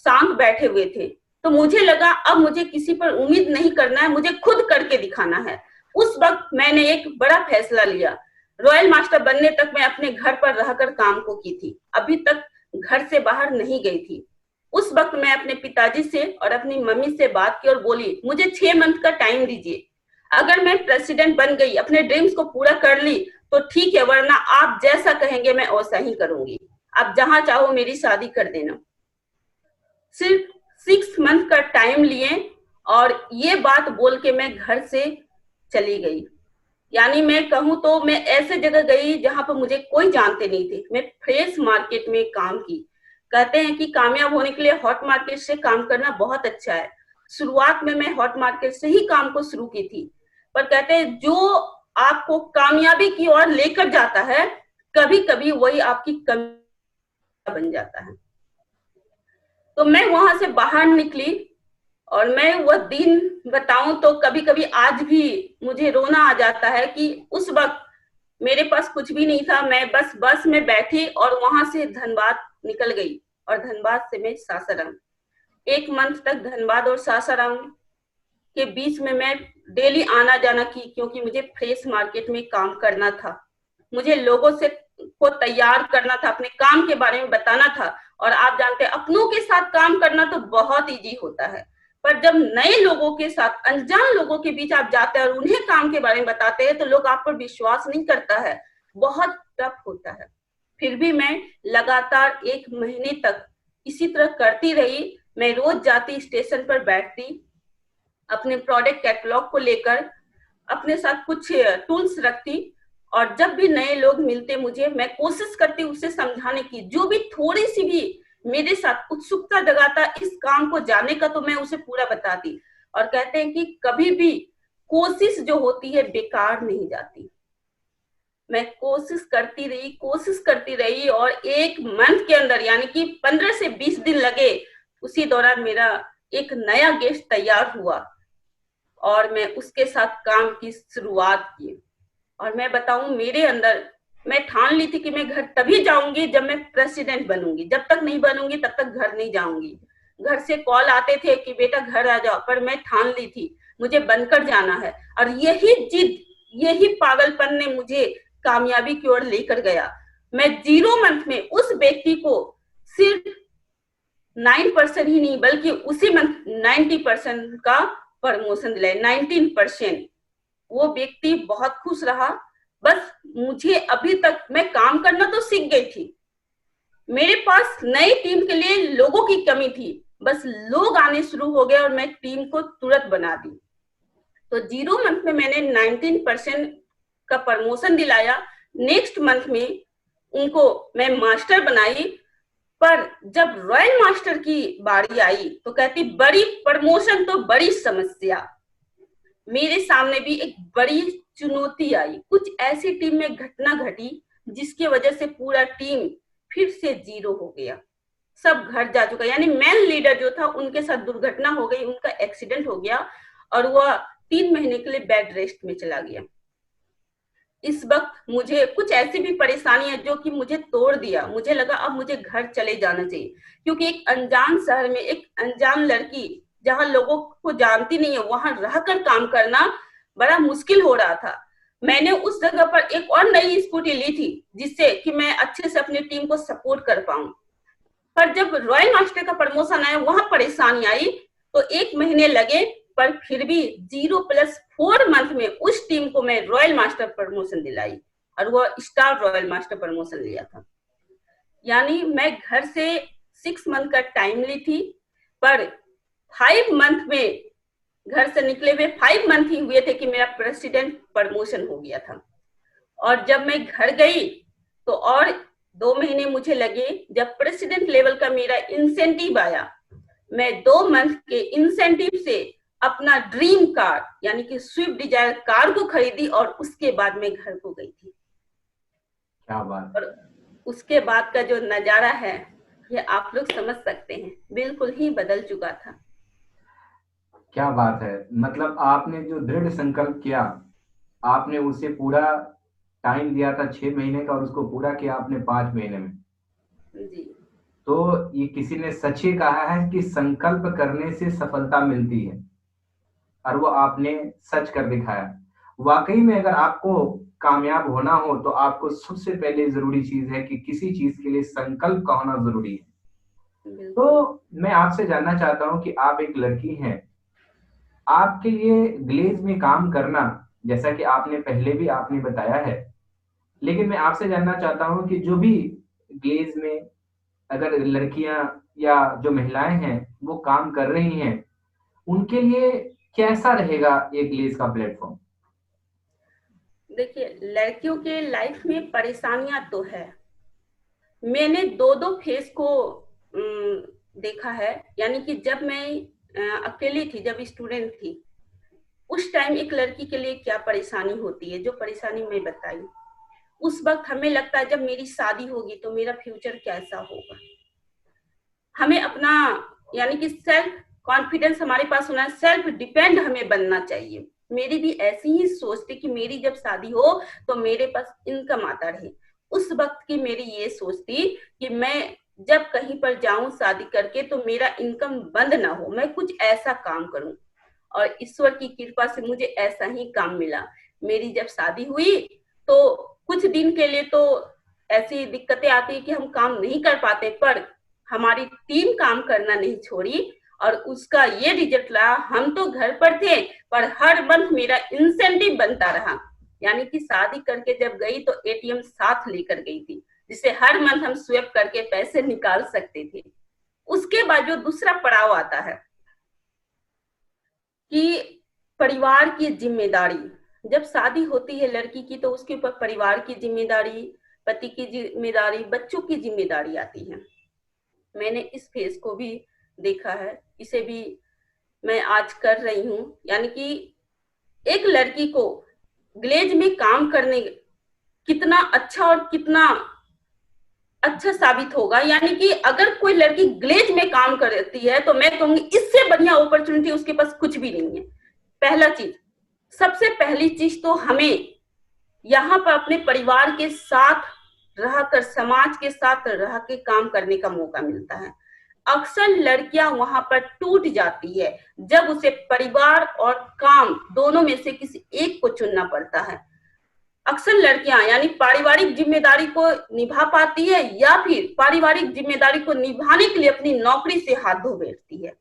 शांत बैठे हुए थे, तो मुझे लगा अब मुझे किसी पर उम्मीद नहीं करना है, मुझे खुद करके दिखाना है। उस वक्त मैंने एक बड़ा फैसला लिया। रॉयल मास्टर बनने तक मैं अपने घर पर रहकर काम को की थी, अभी तक घर से बाहर नहीं गई थी। उस वक्त मैं अपने पिताजी से और अपनी मम्मी से बात की और बोली, मुझे 6 मंथ का टाइम दीजिए, अगर मैं प्रेसिडेंट बन गई, अपने ड्रीम्स को पूरा कर ली तो ठीक है, वरना आप जैसा कहेंगे मैं वैसा ही करूंगी, आप जहां चाहो मेरी शादी कर देना। सिर्फ 6 मंथ का टाइम लिए और ये बात बोल के मैं घर से चली गई। यानी मैं कहूं तो मैं ऐसे जगह गई जहां पर मुझे कोई जानते नहीं थे। मैं फ्रेश मार्केट में काम की। कहते हैं कि कामयाब होने के लिए हॉट मार्केट से काम करना बहुत अच्छा है। शुरुआत में मैं हॉट मार्केट से ही काम को शुरू की थी, पर कहते हैं जो आपको कामयाबी की ओर लेकर जाता है, कभी कभी वही आपकी कमी बन जाता है। तो मैं वहां से बाहर निकली और मैं वह दिन बताऊं तो कभी कभी आज भी मुझे रोना आ जाता है कि उस वक्त मेरे पास कुछ भी नहीं था। मैं बस बस में बैठी और वहां से धनबाद निकल गई, और धनबाद से मैं सासाराम, 1 मंथ तक धनबाद और सासाराम के बीच में मैं डेली आना जाना की, क्योंकि मुझे फ्रेश मार्केट में काम करना था। मुझे लोगों से को तैयार करना था, अपने काम के बारे में बताना था। और आप जानते हैं अपनों के साथ काम करना तो बहुत इजी होता है, पर जब नए लोगों के साथ, अनजान लोगों के बीच आप जाते हैं और उन्हें काम के बारे में बताते हैं तो लोग आप पर विश्वास नहीं करता है, बहुत टफ होता है। फिर भी मैं लगातार 1 महीने तक इसी तरह करती रही। मैं रोज जाती, स्टेशन पर बैठती, अपने प्रोडक्ट कैटलॉग को लेकर अपने साथ कुछ टूल्स रखती, और जब भी नए लोग मिलते मुझे, मैं कोशिश करती उसे समझाने की, जो भी थोड़ी सी भी मेरे साथ उत्सुकता जगाता इस काम को जानने का, तो मैं उसे पूरा बताती। और कहते हैं कि कभी भी कोशिश जो होती है बेकार नहीं जाती। मैं कोशिश करती रही और 1 मंथ के अंदर, यानी कि 15 से 20 दिन लगे, उसी दौरान मेरा एक नया गेस्ट तैयार हुआ और मैं उसके साथ काम की शुरुआत की। और मैं बताऊं, मेरे अंदर मैं ठान ली थी कि मैं घर तभी जाऊंगी जब मैं प्रेसिडेंट बनूंगी, जब तक नहीं बनूंगी तब तक घर नहीं जाऊंगी। घर से कॉल आते थे कि बेटा घर आ जाओ, पर मैं ठान ली थी मुझे बनकर जाना है। और यही जिद, यही पागलपन ने मुझे कामयाबी की ओर लेकर गया। मैं 0 मंथ में उस व्यक्ति को सिर्फ 9% ही नहीं बल्कि उसी मंथ 90% का प्रमोशन दिलाए, 19%। वो व्यक्ति बहुत खुश रहा। बस मुझे अभी तक, मैं काम करना तो सीख गई थी, मेरे पास नई टीम के लिए लोगों की कमी थी, बस लोग आने शुरू हो गए और मैं टीम को तुरंत बना दी। तो 0 मंथ में मैंने 19% का प्रमोशन दिलाया। नेक्स्ट मंथ में उनको मैं मास्टर बनाई। पर जब रॉयल मास्टर की बारी आई तो कहती, बड़ी प्रमोशन तो बड़ी समस्या। मेरे सामने भी एक बड़ी चुनौती आई। कुछ ऐसी टीम में घटना घटी जिसकी वजह से पूरा टीम फिर से 0 हो गया, सब घर जा चुका। यानी मैन लीडर जो था उनके साथ दुर्घटना हो गई, उनका एक्सीडेंट हो गया और वह 3 महीने के लिए बेड रेस्ट में चला गया। इस वक्त मुझे कुछ ऐसी भी परेशानियां जो कि मुझे तोड़ दिया। मुझे लगा अब मुझे घर चले जाना चाहिए, क्योंकि एक अनजान शहर में एक अनजान लड़की जहां लोगों को जानती नहीं है, वहां रहकर काम करना बड़ा मुश्किल हो रहा था। मैंने उस जगह पर एक और नई स्कूटी ली थी जिससे कि मैं अच्छे से अपनी टीम को सपोर्ट कर पाऊं। पर जब रॉयल मास्टर का प्रमोशन आया, वहां परेशानी आई। तो 1 महीने लगे, पर फिर भी 0+4 मंथ में उस टीम को मैं रॉयल मास्टर प्रमोशन दिलाई और वो स्टार रॉयल मास्टर प्रमोशन लिया था। यानी मैं घर से 6 मंथ का टाइम ली थी, पर 5 मंथ में, घर से निकले हुए 5 मंथ ही हुए थे कि मेरा प्रेसिडेंट प्रमोशन हो गया था। और जब मैं घर गई तो और 2 महीने मुझे लगे। जब प्रेसिडेंट लेवल का मेरा इंसेंटिव आया, मैं 2 मंथ के इंसेंटिव से अपना ड्रीम कार यानी कि स्विफ्ट डिजायर कार को खरीदी और उसके बाद मैं घर को गई थी। क्या बात। और उसके बाद का जो नजारा है ये आप लोग समझ सकते हैं, बिल्कुल ही बदल चुका था। क्या बात है, मतलब आपने जो दृढ़ संकल्प किया, आपने उसे पूरा टाइम दिया था 6 महीने का और उसको पूरा किया आपने 5 महीने में। जी। तो ये किसी ने सच ही कहा है कि संकल्प करने से सफलता मिलती है, और वो आपने सच कर दिखाया। वाकई में अगर आपको कामयाब होना हो तो आपको सबसे पहले जरूरी चीज है कि किसी चीज के लिए संकल्प का होना जरूरी है। तो मैं आपसे जानना चाहता हूँ कि आप एक लड़की हैं, आपके लिए ग्लेज में काम करना, जैसा कि आपने पहले भी आपने बताया है, लेकिन मैं आपसे जानना चाहता हूँ कि जो भी ग्लेज में अगर लड़कियां या जो महिलाएं हैं वो काम कर रही हैं, उनके लिए कैसा रहेगा ये ग्लेज का प्लेटफॉर्म? देखिए, लड़कियों के लाइफ में परेशानियां तो है। मैंने 2 फेस को देखा है। यानी कि जब मैं अकेली थी, जब स्टूडेंट थी, उस टाइम एक लड़की के लिए क्या परेशानी होती है, जो परेशानी मैं बताई। उस वक्त हमें लगता है जब मेरी शादी होगी तो मेरा फ्यूचर कैसा होगा। हमें अपना यानी कि सेल्फ कॉन्फिडेंस हमारे पास होना है, सेल्फ डिपेंड हमें बनना चाहिए। मेरी भी ऐसी ही सोच थी कि मेरी जब शादी हो तो मेरे पास इनकम आता रहे। उस वक्त की मेरी ये सोच थी कि मैं जब कहीं पर जाऊं शादी करके तो मेरा इनकम बंद ना हो, मैं कुछ ऐसा काम करूं। और ईश्वर की कृपा से मुझे ऐसा ही काम मिला। मेरी जब शादी हुई तो कुछ दिन के लिए तो ऐसी दिक्कतें आती है कि हम काम नहीं कर पाते, पर हमारी टीम काम करना नहीं छोड़ी और उसका ये रिजल्ट रहा। हम तो घर पर थे पर हर मंथ मेरा इंसेंटिव बनता रहा। यानी कि शादी करके जब गई तो एटीएम साथ लेकर गई थी, जिससे हर मंथ हम स्वेप करके पैसे निकाल सकते थे। उसके बाद जो दूसरा पड़ाव आता है कि परिवार की जिम्मेदारी। जब शादी होती है लड़की की तो उसके ऊपर परिवार की जिम्मेदारी, पति की जिम्मेदारी, बच्चों की जिम्मेदारी आती है। मैंने इस फेज को भी देखा है, इसे भी मैं आज कर रही हूँ। यानी कि एक लड़की को ग्लेज में काम करने कितना अच्छा और कितना अच्छा साबित होगा। यानी कि अगर कोई लड़की ग्लेज में काम करती है तो मैं कहूंगी इससे बढ़िया अपॉर्चुनिटी उसके पास कुछ भी नहीं है। पहला चीज, सबसे पहली चीज तो हमें यहाँ पर अपने परिवार के साथ रहकर, समाज के साथ रह के काम करने का मौका मिलता है। अक्सर लड़कियां वहां पर टूट जाती है जब उसे परिवार और काम दोनों में से किसी एक को चुनना पड़ता है। अक्सर लड़कियां यानी पारिवारिक जिम्मेदारी को निभा पाती है या फिर पारिवारिक जिम्मेदारी को निभाने के लिए अपनी नौकरी से हाथ धो बैठती है।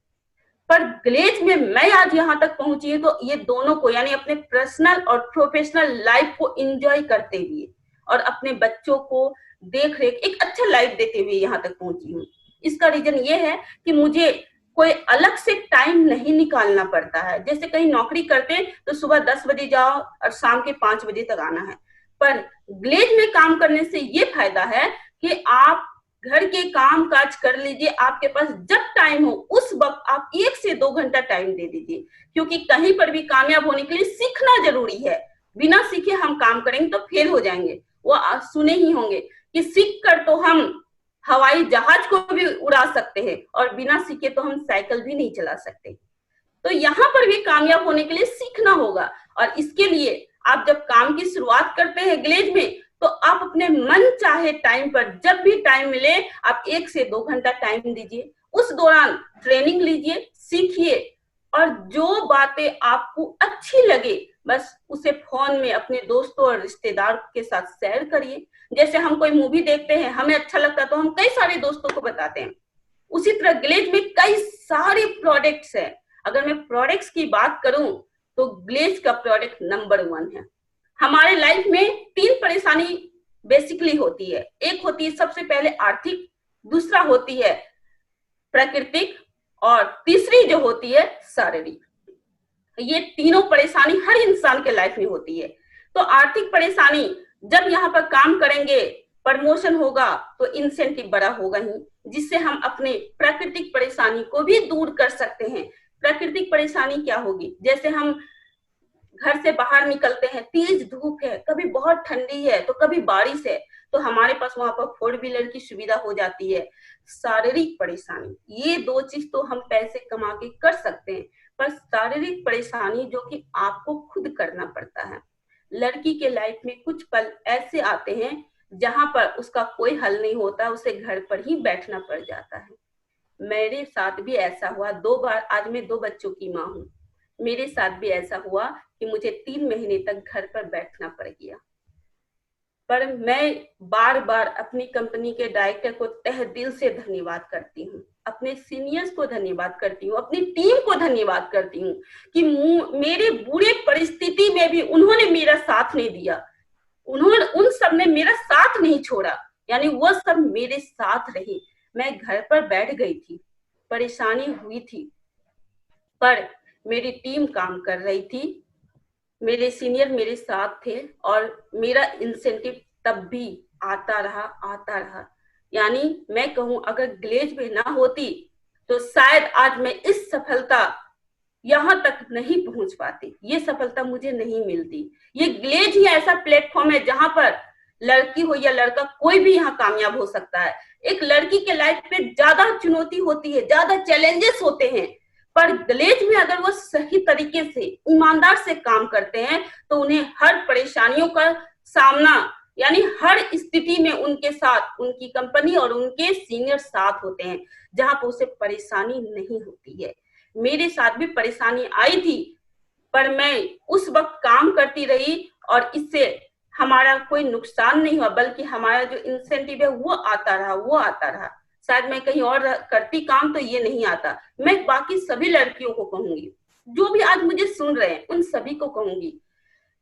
पर ग्लेज में मैं आज यहाँ तक पहुंची हूँ तो ये दोनों को यानी अपने पर्सनल और प्रोफेशनल लाइफ को एंजॉय करते हुए और अपने बच्चों को देख रेख एक अच्छा लाइफ देते हुए यहाँ तक पहुंची हूँ। इसका रीजन ये है कि मुझे कोई अलग से टाइम नहीं निकालना पड़ता है। जैसे कहीं नौकरी करते तो सुबह 10 बजे जाओ और शाम के 5 बजे तक आना है, पर ग्लेज में काम करने से ये फायदा है कि आप घर के काम काज कर लीजिए, आपके पास जब टाइम हो उस वक्त आप 1 से 2 घंटा टाइम दे दीजिए। क्योंकि कहीं पर भी कामयाब होने के लिए सीखना जरूरी है। बिना सीखे हम काम करेंगे तो फेल हो जाएंगे। वो आप सुने ही होंगे कि सीख कर तो हम हवाई जहाज को भी उड़ा सकते हैं और बिना सीखे तो हम साइकिल भी नहीं चला सकते। तो यहाँ पर भी कामयाब होने के लिए सीखना होगा। और इसके लिए आप जब काम की शुरुआत करते हैं ग्लेज में तो आप अपने मन चाहे टाइम पर जब भी टाइम मिले आप 1 से 2 घंटा टाइम दीजिए। उस दौरान ट्रेनिंग लीजिए, सीखिए और जो बातें आपको अच्छी लगे बस उसे फोन में अपने दोस्तों और रिश्तेदार के साथ शेयर करिए। जैसे हम कोई मूवी देखते हैं, हमें अच्छा लगता है तो हम कई सारे दोस्तों को बताते हैं। उसी तरह ग्लेज में कई सारे प्रोडक्ट्स हैं। अगर मैं प्रोडक्ट्स की बात करूं तो ग्लेज का प्रोडक्ट नंबर 1 है। हमारे लाइफ में 3 परेशानी बेसिकली होती है। एक होती है सबसे पहले आर्थिक, दूसरा होती है प्राकृतिक, और तीसरी जो होती है शारीरिक। ये तीनों परेशानी हर इंसान के लाइफ में होती है। तो आर्थिक परेशानी, जब यहाँ पर काम करेंगे, प्रमोशन होगा तो इंसेंटिव बड़ा होगा ही, जिससे हम अपने प्राकृतिक परेशानी को भी दूर कर सकते हैं। प्राकृतिक परेशानी क्या होगी? जैसे हम घर से बाहर निकलते हैं, तेज धूप है, कभी बहुत ठंडी है तो कभी बारिश है, तो हमारे पास वहां पर 4 व्हीलर की सुविधा हो जाती है। शारीरिक परेशानी, ये 2 चीज तो हम पैसे कमा के कर सकते हैं, पर शारीरिक परेशानी जो कि आपको खुद करना पड़ता है। लड़की के लाइफ में कुछ पल ऐसे आते हैं जहां पर उसका कोई हल नहीं होता, उसे घर पर ही बैठना पड़ जाता है। मेरे साथ भी ऐसा हुआ 2 बार। आज मैं 2 बच्चों की माँ हूँ। मेरे साथ भी ऐसा हुआ कि मुझे 3 महीने तक घर पर बैठना पड़ गया। पर मैं बार बार अपनी कंपनी के डायरेक्टर को तहे दिल से धन्यवाद करती हूँ, अपने सीनियर्स को धन्यवाद करती हूँ, अपनी टीम को धन्यवाद करती हूँ कि मेरे बुरे परिस्थिति में भी उन्होंने मेरा साथ नहीं दिया। उन सब ने मेरा साथ नहीं छोड़ा, यानी वो सब मेरे साथ रहे। मैं घर पर बैठ गई थी, परेशानी हुई थी, पर मेरी टीम काम कर रही थी, मेरे सीनियर मेरे साथ थे, और मेरा इंसेंटिव तब भी आता रहा। यानी मैं कहूं, अगर ग्लेज में ना होती तो शायद आज मैं इस सफलता यहां तक नहीं पहुंच पाती, ये सफलता मुझे नहीं मिलती। ये ग्लेज ही ऐसा प्लेटफॉर्म है जहां पर लड़की हो या लड़का, कोई भी यहाँ कामयाब हो सकता है। एक लड़की के लाइफ में ज्यादा चुनौती होती है, ज्यादा चैलेंजेस होते हैं, पर ग्लेज में अगर वो सही तरीके से ईमानदार से काम करते हैं तो उन्हें हर परेशानियों का सामना, यानी हर स्थिति में उनके साथ उनकी कंपनी और उनके सीनियर साथ होते हैं, जहां पर उसे परेशानी नहीं होती है। मेरे साथ भी परेशानी आई थी, पर मैं उस वक्त काम करती रही, और इससे हमारा कोई नुकसान नहीं हुआ, बल्कि हमारा जो इंसेंटिव है वो आता रहा। शायद मैं कहीं और करती काम तो ये नहीं आता। मैं बाकी सभी लड़कियों को कहूंगी, जो भी आज मुझे सुन रहे हैं, उन सभी को कहूंगी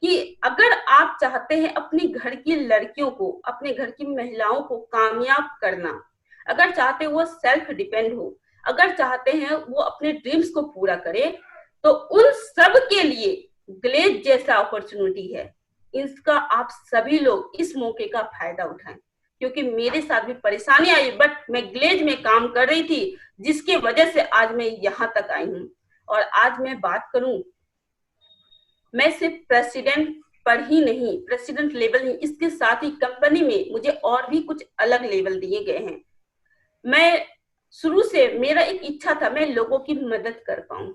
कि अगर आप चाहते हैं अपनी घर की लड़कियों को, अपने घर की महिलाओं को कामयाब करना, अगर चाहते हैं वो सेल्फ डिपेंड हो, अगर चाहते हैं वो अपने ड्रीम्स को पूरा करे, तो उन सब के लिए ग्लेज जैसा अपॉर्चुनिटी है। इसका आप सभी लोग इस मौके का फायदा उठाएं, क्योंकि मेरे साथ भी परेशानी आई, बट मैं ग्लेज में काम कर रही थी, जिसके वजह से आज मैं यहां तक आई हूं। और आज मैं बात करूं, मैं सिर्फ प्रेसिडेंट पर ही नहीं, प्रेसिडेंट लेवल ही, इसके साथ ही कंपनी में मुझे और भी कुछ अलग लेवल दिए गए हैं। मैं शुरू से, मेरा एक इच्छा था मैं लोगों की मदद कर पाऊं,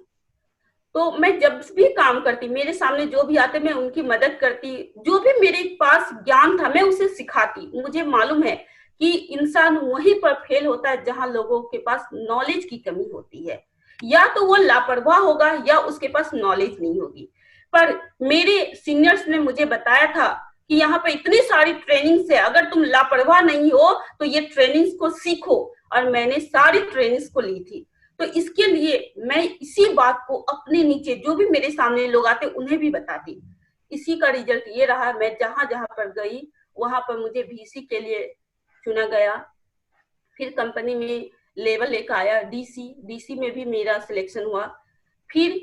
तो मैं जब भी काम करती, मेरे सामने जो भी आते मैं उनकी मदद करती, जो भी मेरे पास ज्ञान था मैं उसे सिखाती। मुझे मालूम है कि इंसान वहीं पर फेल होता है जहां लोगों के पास नॉलेज की कमी होती है, या तो वो लापरवाह होगा या उसके पास नॉलेज नहीं होगी। पर मेरे सीनियर्स ने मुझे बताया था कि यहाँ पर इतनी सारी ट्रेनिंग्स है, अगर तुम लापरवाह नहीं हो तो ये ट्रेनिंग्स को सीखो, और मैंने सारी ट्रेनिंग्स को ली थी। तो इसके लिए मैं इसी बात को अपने नीचे जो भी मेरे सामने लोग आते उन्हें भी बताती। इसी का रिजल्ट ये रहा, मैं जहां जहां पर गई वहां पर मुझे VC के लिए चुना गया। फिर कंपनी में लेवल एक आया, DC में भी मेरा सिलेक्शन हुआ। फिर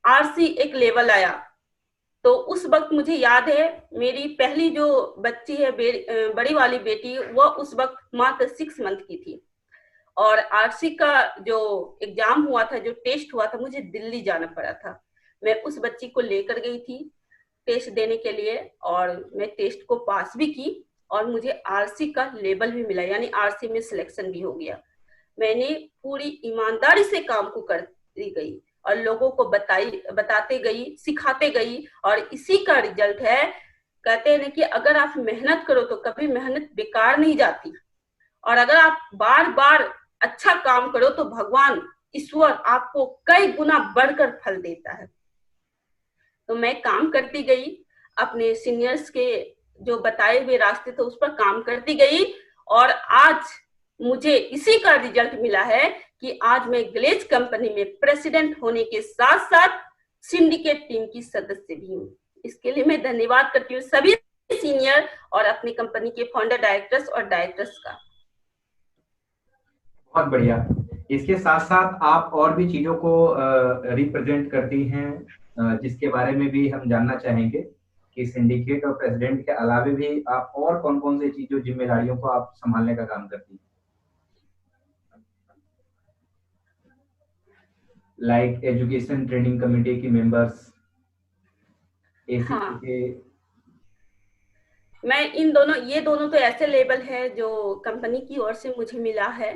RC एक लेवल आया। तो उस वक्त मुझे याद है, मेरी पहली जो बच्ची है, बड़ी वाली बेटी, वो उस वक्त मात्र 6 मंथ की थी, और RC का जो एग्जाम हुआ था, जो टेस्ट हुआ था, मुझे दिल्ली जाना पड़ा था। मैं उस बच्ची को लेकर गई थी टेस्ट देने के लिए, और मैं टेस्ट को पास भी की, और मुझे RC का लेवल भी मिला, यानी RC में सिलेक्शन भी हो गया। मैंने पूरी ईमानदारी से काम को करती गई, और लोगों को बताते गई, सिखाते गई, और इसी का रिजल्ट है। कहते हैं कि अगर आप मेहनत करो तो कभी मेहनत बेकार नहीं जाती, और अगर आप बार बार अच्छा काम करो तो भगवान, ईश्वर आपको कई गुना बढ़कर फल देता है। तो मैं काम करती गई, अपने सीनियर्स के जो बताए हुए रास्ते थे उस पर काम करती गई, और आज मुझे इसी का रिजल्ट मिला है कि आज मैं ग्लेज कंपनी में प्रेसिडेंट होने के साथ साथ सिंडिकेट टीम की सदस्य भी हूँ। इसके लिए मैं धन्यवाद करती हूँ सभी सीनियर और अपनी कंपनी के फाउंडर डायरेक्टर्स और डायरेक्टर्स का। बहुत बढ़िया। इसके साथ साथ आप और भी चीजों को रिप्रेजेंट करती हैं, जिसके बारे में भी हम जानना चाहेंगे कि सिंडिकेट और प्रेसिडेंट के अलावा भी आप और कौन कौन सी चीजों जिम्मेदारियों को आप संभालने का काम करती हैं, लाइक एजुकेशन ट्रेनिंग कमेटी की मेंबर्स, हाँ, के। मैं ये दोनों तो ऐसे लेवल है जो कंपनी की ओर से मुझे मिला है,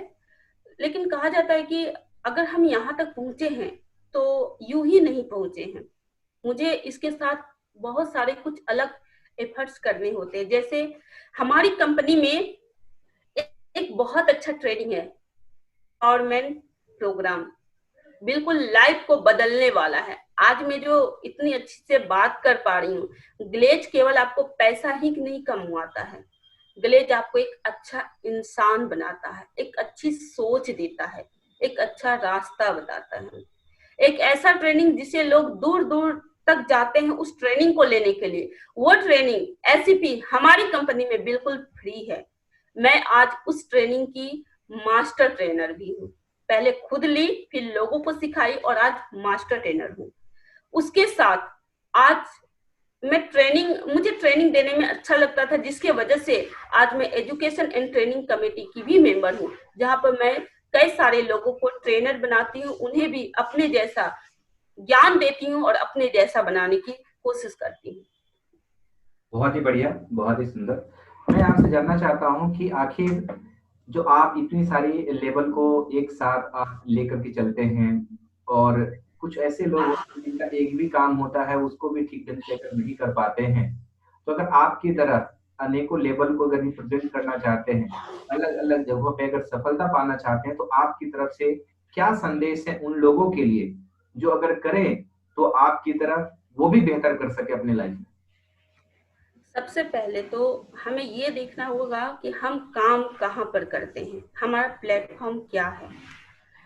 लेकिन कहा जाता है कि अगर हम यहाँ तक पहुंचे हैं तो यूं ही नहीं पहुंचे हैं। मुझे इसके साथ बहुत सारे कुछ अलग एफर्ट्स करने होते हैं। जैसे हमारी कंपनी में एक बहुत अच्छा ट्रेनिंग है, एम्पावरमेंट प्रोग्राम, बिल्कुल लाइफ को बदलने वाला है। आज मैं जो इतनी अच्छी से बात कर पा रही हूँ, ग्लेज केवल आपको पैसा ही नहीं कमवाता है, ग्लेज आपको एक अच्छा इंसान बनाता है, एक अच्छी सोच देता है, एक अच्छा रास्ता बताता है। एक ऐसा ट्रेनिंग जिसे लोग दूर दूर तक जाते हैं उस ट्रेनिंग को लेने के लिए, वो ट्रेनिंग एसईपी हमारी कंपनी में बिल्कुल फ्री है। मैं आज उस ट्रेनिंग की मास्टर ट्रेनर भी हूँ। पहले खुद ली, फिर लोगों को सिखाई और आज मास्टर ट्रेनर हूँ। उसके साथ आज मुझे ट्रेनिंग देने में अच्छा लगता था, जिसके वजह से आज मैं एजुकेशन एंड ट्रेनिंग कमेटी की भी मेंबर हूँ, जहाँ पर मैं कई सारे लोगों को ट्रेनर बनाती हूँ, उन्हें भी अपने जैसा ज्ञान देती हूँ और अपने जैसा बनाने की कोशिश करती हूँ। बहुत ही बढ़िया, बहुत ही सुंदर। मैं आपसे जानना चाहता हूँ कि आखिर जो आप इतनी सारी लेवल को एक साथ आप लेकर के चलते हैं, और कुछ ऐसे लोग होते हैं जिनका एक भी काम होता है उसको भी ठीक ढंग से अगर नहीं कर पाते हैं, तो अगर आपकी तरह अनेकों लेवल को अगर रिप्रेजेंट करना चाहते हैं, अलग अलग जगहों पे अगर सफलता पाना चाहते हैं, तो आपकी तरफ से क्या संदेश है उन लोगों के लिए जो अगर करें तो आपकी तरह वो भी बेहतर कर सके अपने लाइफ में? सबसे पहले तो हमें ये देखना होगा कि हम काम कहाँ पर करते हैं, हमारा प्लेटफॉर्म क्या है।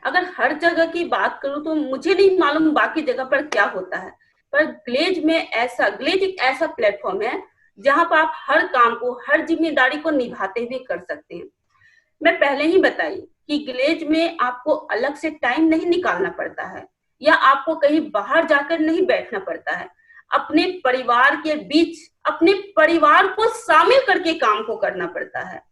अगर हर जगह की बात करूं तो मुझे नहीं मालूम बाकी जगह पर क्या होता है, पर ग्लेज एक ऐसा प्लेटफॉर्म है जहां पर आप हर काम को, हर जिम्मेदारी को निभाते हुए कर सकते हैं। मैं पहले ही बताई कि ग्लेज में आपको अलग से टाइम नहीं निकालना पड़ता है, या आपको कहीं बाहर जाकर नहीं बैठना पड़ता है। अपने परिवार के बीच अपने परिवार को शामिल करके काम को करना पड़ता है।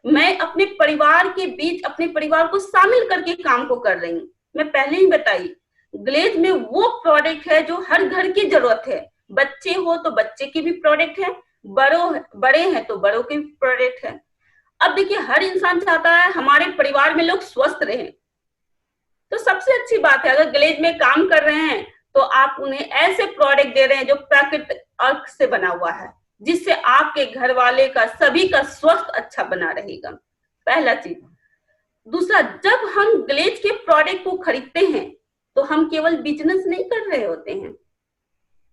मैं अपने परिवार के बीच अपने परिवार को शामिल करके काम को कर रही हूँ। मैं पहले ही बताई, ग्लेज में वो प्रोडक्ट है जो हर घर की जरूरत है। बच्चे हो तो बच्चे की भी प्रोडक्ट है, बड़े हैं तो बड़ों की भी प्रोडक्ट है। अब देखिए, हर इंसान चाहता है हमारे परिवार में लोग स्वस्थ रहें, तो सबसे अच्छी बात है अगर ग्लेज में काम कर रहे हैं तो आप उन्हें ऐसे प्रोडक्ट दे रहे हैं जो प्राकृतिक अर्क से बना हुआ है, जिससे आपके घर वाले का, सभी का स्वास्थ्य अच्छा बना रहेगा। पहला चीज। दूसरा, जब हम ग्लेज के प्रोडक्ट को खरीदते हैं तो हम केवल बिजनेस नहीं कर रहे होते हैं।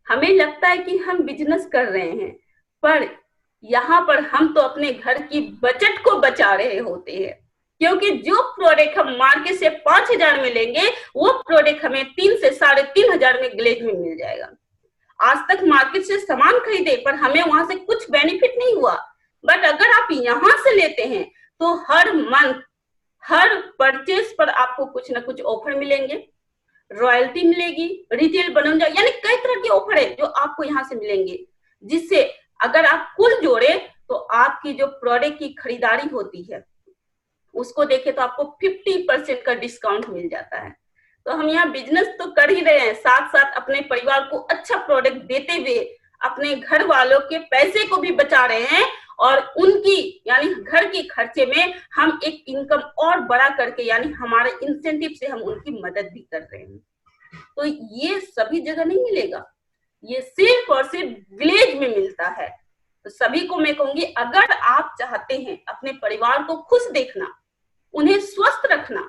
हमें लगता है कि हम बिजनेस कर रहे हैं, पर यहाँ पर हम तो अपने घर की बजट को बचा रहे होते हैं, क्योंकि जो प्रोडक्ट हम मार्केट से 5,000 में लेंगे वो प्रोडक्ट हमें 3 से 3,500 में ग्लेज में मिल जाएगा। आज तक मार्केट से सामान खरीदे पर हमें वहां से कुछ बेनिफिट नहीं हुआ, बट अगर आप यहाँ से लेते हैं तो हर मंथ, हर परचेज पर आपको कुछ ना कुछ ऑफर मिलेंगे, रॉयल्टी मिलेगी, रिटेल बन जाए, यानी कई तरह के ऑफर है जो आपको यहाँ से मिलेंगे, जिससे अगर आप कुल जोड़े तो आपकी जो प्रोडक्ट की खरीदारी होती है उसको देखे तो आपको 50% का डिस्काउंट मिल जाता है। तो हम यहाँ बिजनेस तो कर ही रहे हैं, साथ साथ अपने परिवार को अच्छा प्रोडक्ट देते हुए अपने घर वालों के पैसे को भी बचा रहे हैं, और उनकी यानी घर के खर्चे में हम एक इनकम और बड़ा करके, यानी हमारे इंसेंटिव से हम उनकी मदद भी कर रहे हैं। तो ये सभी जगह नहीं मिलेगा, ये सिर्फ और सिर्फ ग्लेज में मिलता है। तो सभी को मैं कहूंगी, अगर आप चाहते हैं अपने परिवार को खुश देखना, उन्हें स्वस्थ रखना,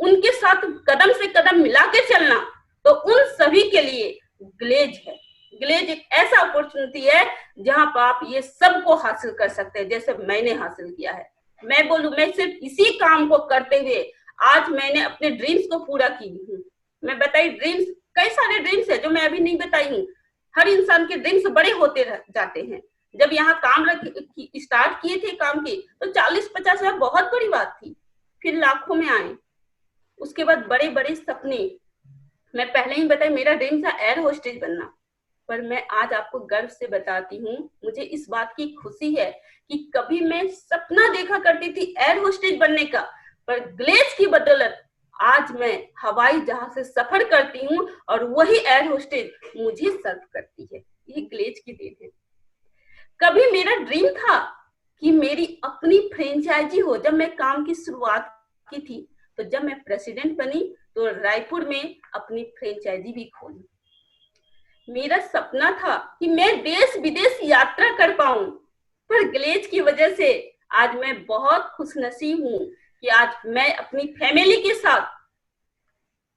उनके साथ कदम से कदम मिला के चलना, तो उन सभी के लिए ग्लेज है। ग्लेज एक ऐसा अपॉर्चुनिटी है जहां पर आप ये सब को हासिल कर सकते हैं, जैसे मैंने हासिल किया है। मैं बोलूं, मैं सिर्फ इसी काम को करते हुए आज मैंने अपने ड्रीम्स को पूरा की हूँ। मैं बताई ड्रीम्स, कई सारे ड्रीम्स है जो मैं अभी नहीं बताई हूँ। हर इंसान के ड्रीम्स बड़े होते जाते हैं। जब यहाँ काम स्टार्ट किए थे काम की, तो 40-50 हजार बहुत बड़ी बात थी, फिर लाखों में आए, उसके बाद बड़े बड़े सपने। मैं पहले ही बताई मेरा ड्रीम था एयर होस्टेज बनना, पर मैं आज आपको गर्व से बताती हूँ, मुझे इस बात की खुशी है कि कभी मैं सपना देखा करती थी एयर होस्टेज बनने का, पर ग्लेज की बदौलत आज मैं हवाई जहाज से सफर करती हूँ और वही एयर होस्टेज मुझे सर्व करती है। ये ग्लेज की देन है। कभी मेरा ड्रीम था कि मेरी अपनी फ्रेंचाइजी हो। जब मैं काम की शुरुआत की थी, तो जब मैं प्रेसिडेंट बनी तो रायपुर में अपनी फ्रेंचाइजी भी खोली। मेरा सपना था कि मैं देश विदेश यात्रा कर पाऊं, पर ग्लेज की वजह से आज मैं बहुत खुशनसीब हूं कि आज मैं अपनी फैमिली के साथ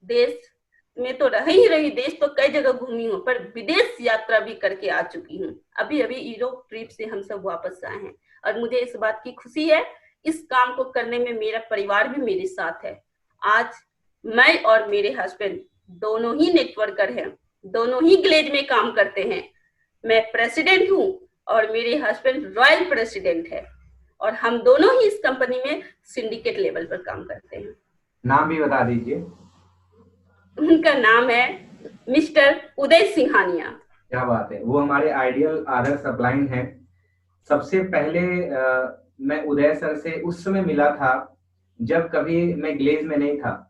देश में तो रह ही रही, देश तो कई जगह घूमी हूँ, पर विदेश यात्रा भी करके आ चुकी हूँ। अभी अभी यूरोप ट्रिप से हम सब वापस आए हैं और मुझे इस बात की खुशी है। इस काम को करने में मेरा परिवार भी मेरे साथ है। आज मैं और मेरे हस्बैंड दोनों ही नेटवर्कर हैं, दोनों ही ग्लेज में काम करते हैं। मैं प्रेसिडेंट हूँ और मेरे हस्बैंड रॉयल प्रेसिडेंट है, और हम दोनों ही इस कंपनी में सिंडिकेट लेवल पर काम करते हैं। नाम भी बता दीजिए। उनका नाम है मिस्टर उदय सिंघानिया। क्या बात है, वो हमारे आइडियल आदर्श अपलाइन है। सबसे पहले मैं उदय सर से उस समय मिला था जब कभी मैं ग्लेज में नहीं था।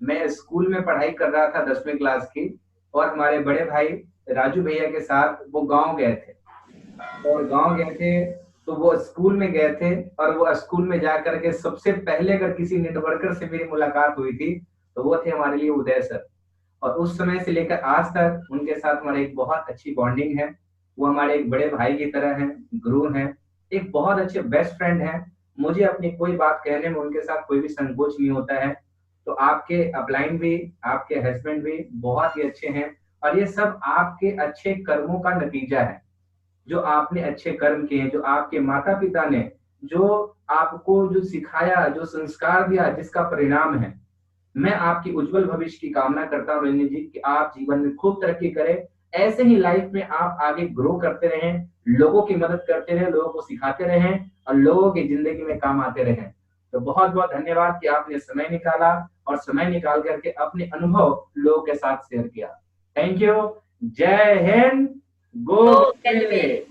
मैं स्कूल में पढ़ाई कर रहा था 10वीं क्लास की, और हमारे बड़े भाई राजू भैया के साथ वो गांव गए थे। और गांव गए थे तो वो स्कूल में गए थे, और वो स्कूल में जाकर के सबसे पहले अगर किसी नेटवर्कर से मेरी मुलाकात हुई थी तो वो थे हमारे लिए उदय सर। और उस समय से लेकर आज तक उनके साथ हमारी एक बहुत अच्छी बॉन्डिंग है। वो हमारे एक बड़े भाई की तरह हैं, गुरु हैं, एक बहुत अच्छे बेस्ट फ्रेंड हैं। मुझे अपनी कोई बात कहने में उनके साथ कोई भी संकोच नहीं होता है। तो आपके अपलाइन भी, आपके हस्बैंड भी बहुत ही अच्छे हैं, और ये सब आपके अच्छे कर्मों का नतीजा है। जो आपने अच्छे कर्म किए हैं, जो आपके माता पिता ने जो आपको जो सिखाया, जो संस्कार दिया, जिसका परिणाम है। मैं आपकी उज्जवल भविष्य की कामना करता हूँ रंजन जी कि आप जीवन में खूब तरक्की करें। ऐसे ही लाइफ में आप आगे ग्रो करते रहें, लोगों की मदद करते रहें, लोगों को सिखाते रहें, और लोगों की जिंदगी में काम आते रहें। तो बहुत बहुत धन्यवाद कि आपने समय निकाला और समय निकाल करके अपने अनुभव लोगों के साथ शेयर किया। Thank you. जय हिंद। गो गो ग्लेड। ग्लेड।